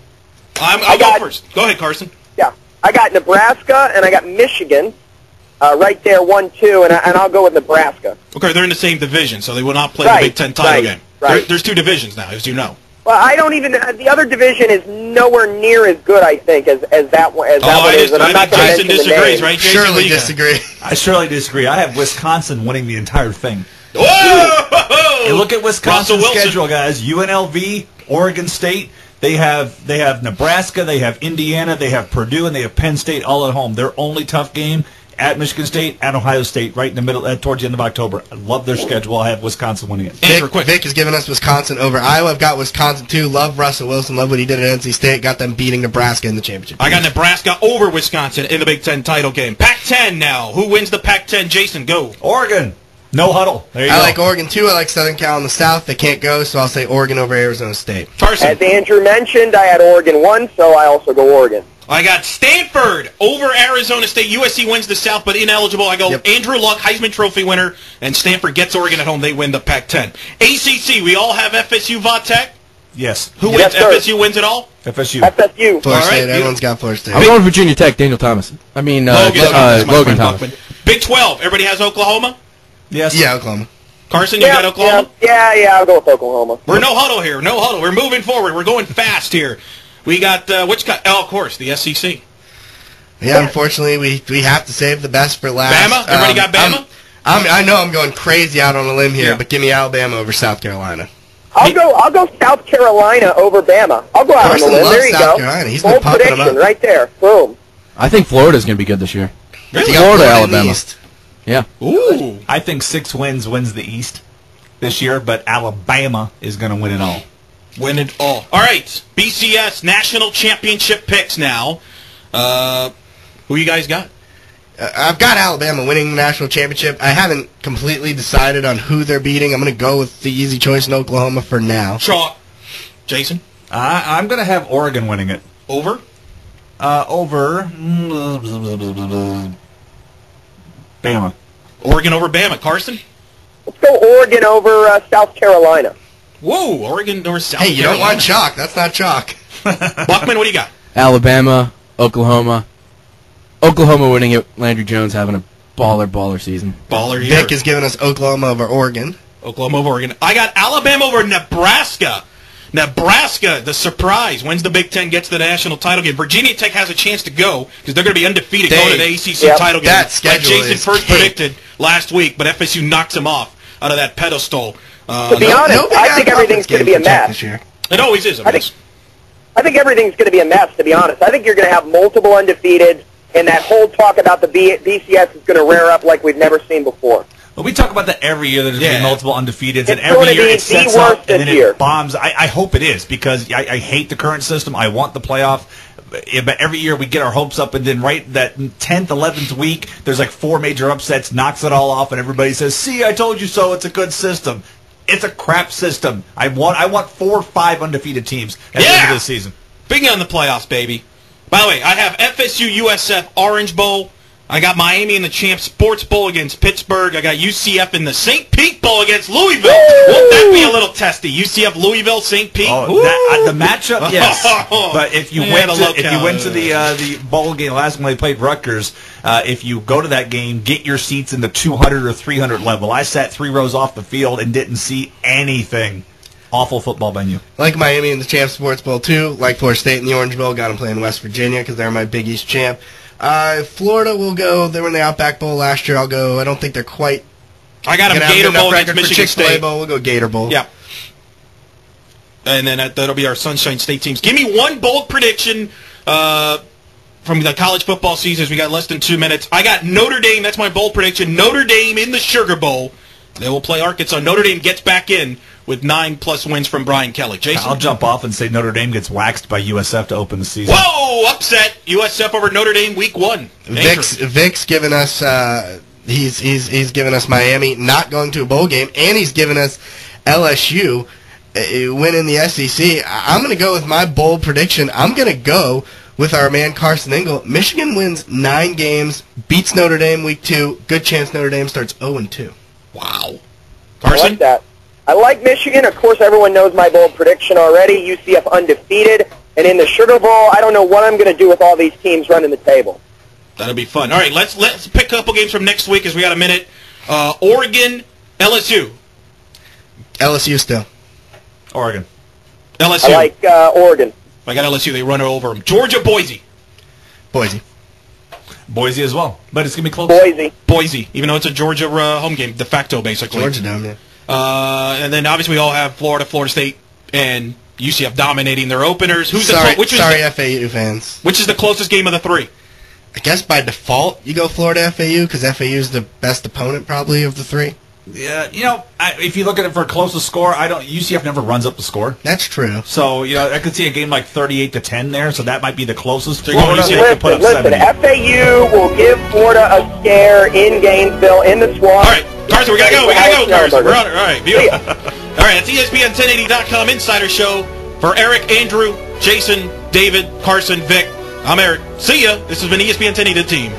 I'll go first. Go ahead, Carson. Yeah. I got Nebraska and I got Michigan right there, 1-2, and I'll go with Nebraska. Okay, they're in the same division, so they will not play the Big Ten title game. Right. There's two divisions now, as you know. Well, I don't even. The other division is nowhere near as good, I think, as that one. Is, and I'm not going to mention disagrees, the name. right? Jason, Surely disagree. I surely disagree. I have Wisconsin winning the entire thing. Whoa! Hey, look at Wisconsin's schedule, guys. UNLV, Oregon State. They have Nebraska, they have Indiana, they have Purdue, and they have Penn State all at home. Their only tough game at Michigan State, at Ohio State, right in the middle, towards the end of October. I love their schedule. I have Wisconsin winning it. Vic has given us Wisconsin over Iowa. I've got Wisconsin too. Love Russell Wilson. Love what he did at NC State. Got them beating Nebraska in the championship. I got Nebraska over Wisconsin in the Big Ten title game. Pac-10 now. Who wins the Pac-10? Jason, go. Oregon. No huddle. There you go. I like Oregon too. I like Southern Cal in the South. They can't go, so I'll say Oregon over Arizona State. Carson. As Andrew mentioned, I had Oregon 1, so I also go Oregon. I got Stanford over Arizona State. USC wins the South, but ineligible. I go Andrew Luck, Heisman Trophy winner, and Stanford gets Oregon at home. They win the Pac-10. ACC, we all have FSU Vatech. Yes. Who wins? FSU wins it all? FSU. FSU. Florida State. Everyone's got Florida State. I'm going Virginia Tech, Daniel Thomas. I mean, Logan Thomas. Big 12. Everybody has Oklahoma? Yes. Yeah, Oklahoma. Carson, you got Oklahoma? Yeah, I'll go with Oklahoma. We're no huddle here. No huddle. We're moving forward. We're going fast here. We got, of course, the SEC. Yeah, unfortunately, we have to save the best for last. Bama? Everybody got Bama? I know I'm going crazy out on a limb here, but give me Alabama over South Carolina. I'll go South Carolina over Bama. I'll go out on a limb. There you South go. Carolina. He's Bold been pumping them prediction up. right there. Boom. I think Florida's going to be good this year. Really? Florida, Alabama. Yeah. Ooh. I think 6 wins the East this year, but Alabama is going to win it all. Win it all. All right. BCS National Championship picks now. Who you guys got? I've got Alabama winning the national championship. I haven't completely decided on who they're beating. I'm going to go with the easy choice in Oklahoma for now. Chalk. Jason? I'm going to have Oregon winning it. Over? Over Bama. Oregon over Bama. Carson? Let's go Oregon over South Carolina. Whoa, Oregon over South Hey, you Carolina. don't want chalk. That's not chalk. Buckman, what do you got? Alabama, Oklahoma. Oklahoma winning it. Landry Jones having a baller season. Baller year. Vic has given us Oklahoma over Oregon. Oklahoma over Oregon. I got Alabama over Nebraska. Nebraska, the surprise, wins the Big Ten, gets the national title game. Virginia Tech has a chance to go because they're going to be undefeated going to the ACC title game. That schedule like Jason is first predicted last week, but FSU knocks him off out of that pedestal. To be honest, I think everything's going to be a mess. It always is a mess. I think everything's going to be a mess, to be honest. I think you're going to have multiple undefeated, and that whole talk about the BCS is going to rear up like we've never seen before. Well, we talk about that every year. There's going to be multiple undefeateds, and It's every going to year be it sets the up, worst and then this year. it bombs. I hope it is, because I hate the current system. I want the playoff. But every year we get our hopes up, and then right that 10th, 11th week, there's like 4 major upsets, knocks it all off, and everybody says, see, I told you so, it's a good system. It's a crap system. I want 4 or 5 undefeated teams at the end of this season. Big on the playoffs, baby. By the way, I have FSU USF Orange Bowl. I got Miami in the Champ Sports Bowl against Pittsburgh. I got UCF in the St. Pete Bowl against Louisville. Won't that be a little testy? UCF, Louisville, St. Pete. Oh, the matchup, yes. But if you went to the bowl game last when they played Rutgers, if you go to that game, get your seats in the 200 or 300 level. I sat 3 rows off the field and didn't see anything. Awful football venue. Like Miami in the Champ Sports Bowl, too. Like Florida State in the Orange Bowl. Got them playing West Virginia because they're my Big East champ. Florida will go. They were in the Outback Bowl last year. I'll go. I don't think they're quite. I got them Gator Bowl against Michigan State. Bowl. We'll go Gator Bowl. Yeah. And then that'll be our Sunshine State teams. Give me one bold prediction from the college football seasons. We got less than 2 minutes. I got Notre Dame. That's my bold prediction. Notre Dame in the Sugar Bowl. They will play Arkansas. Notre Dame gets back in with 9+ wins from Brian Kelly. Jason? I'll jump off and say Notre Dame gets waxed by USF to open the season. Whoa! Upset. USF over Notre Dame week 1. Vic's given us he's given us Miami not going to a bowl game, and he's given us LSU winning the SEC. I'm going to go with my bold prediction. I'm going to go with our man Carson Engel. Michigan wins 9 games, beats Notre Dame week 2. Good chance Notre Dame starts 0-2. Wow. Carson? I like that. I like Michigan. Of course, everyone knows my bold prediction already. UCF undefeated. And in the Sugar Bowl, I don't know what I'm going to do with all these teams running the table. That'll be fun. All right, let's pick a couple games from next week as we got a minute. Oregon, LSU. LSU still. Oregon. LSU. I like Oregon. I got LSU. They run over them. Georgia, Boise. Boise as well, but it's going to be close. Boise, even though it's a Georgia home game, de facto, basically. Georgia Dome, yeah. And then obviously we all have Florida State, and UCF dominating their openers. Sorry, FAU fans. Which is the closest game of the 3? I guess by default you go Florida FAU because FAU is the best opponent probably of the 3. Yeah, if you look at it for closest score, UCF never runs up the score. That's true. So, I could see a game like 38-10 there, so that might be the closest. Listen, FAU will give Florida a scare in Gainesville, in the Swamp. All right, Carson, we got to go, Carson. We're on it. All right, beautiful. All right, it's ESPN1080.com Insider Show for Eric, Andrew, Jason, David, Carson, Vic. I'm Eric. See ya. This has been ESPN 1080 The Team.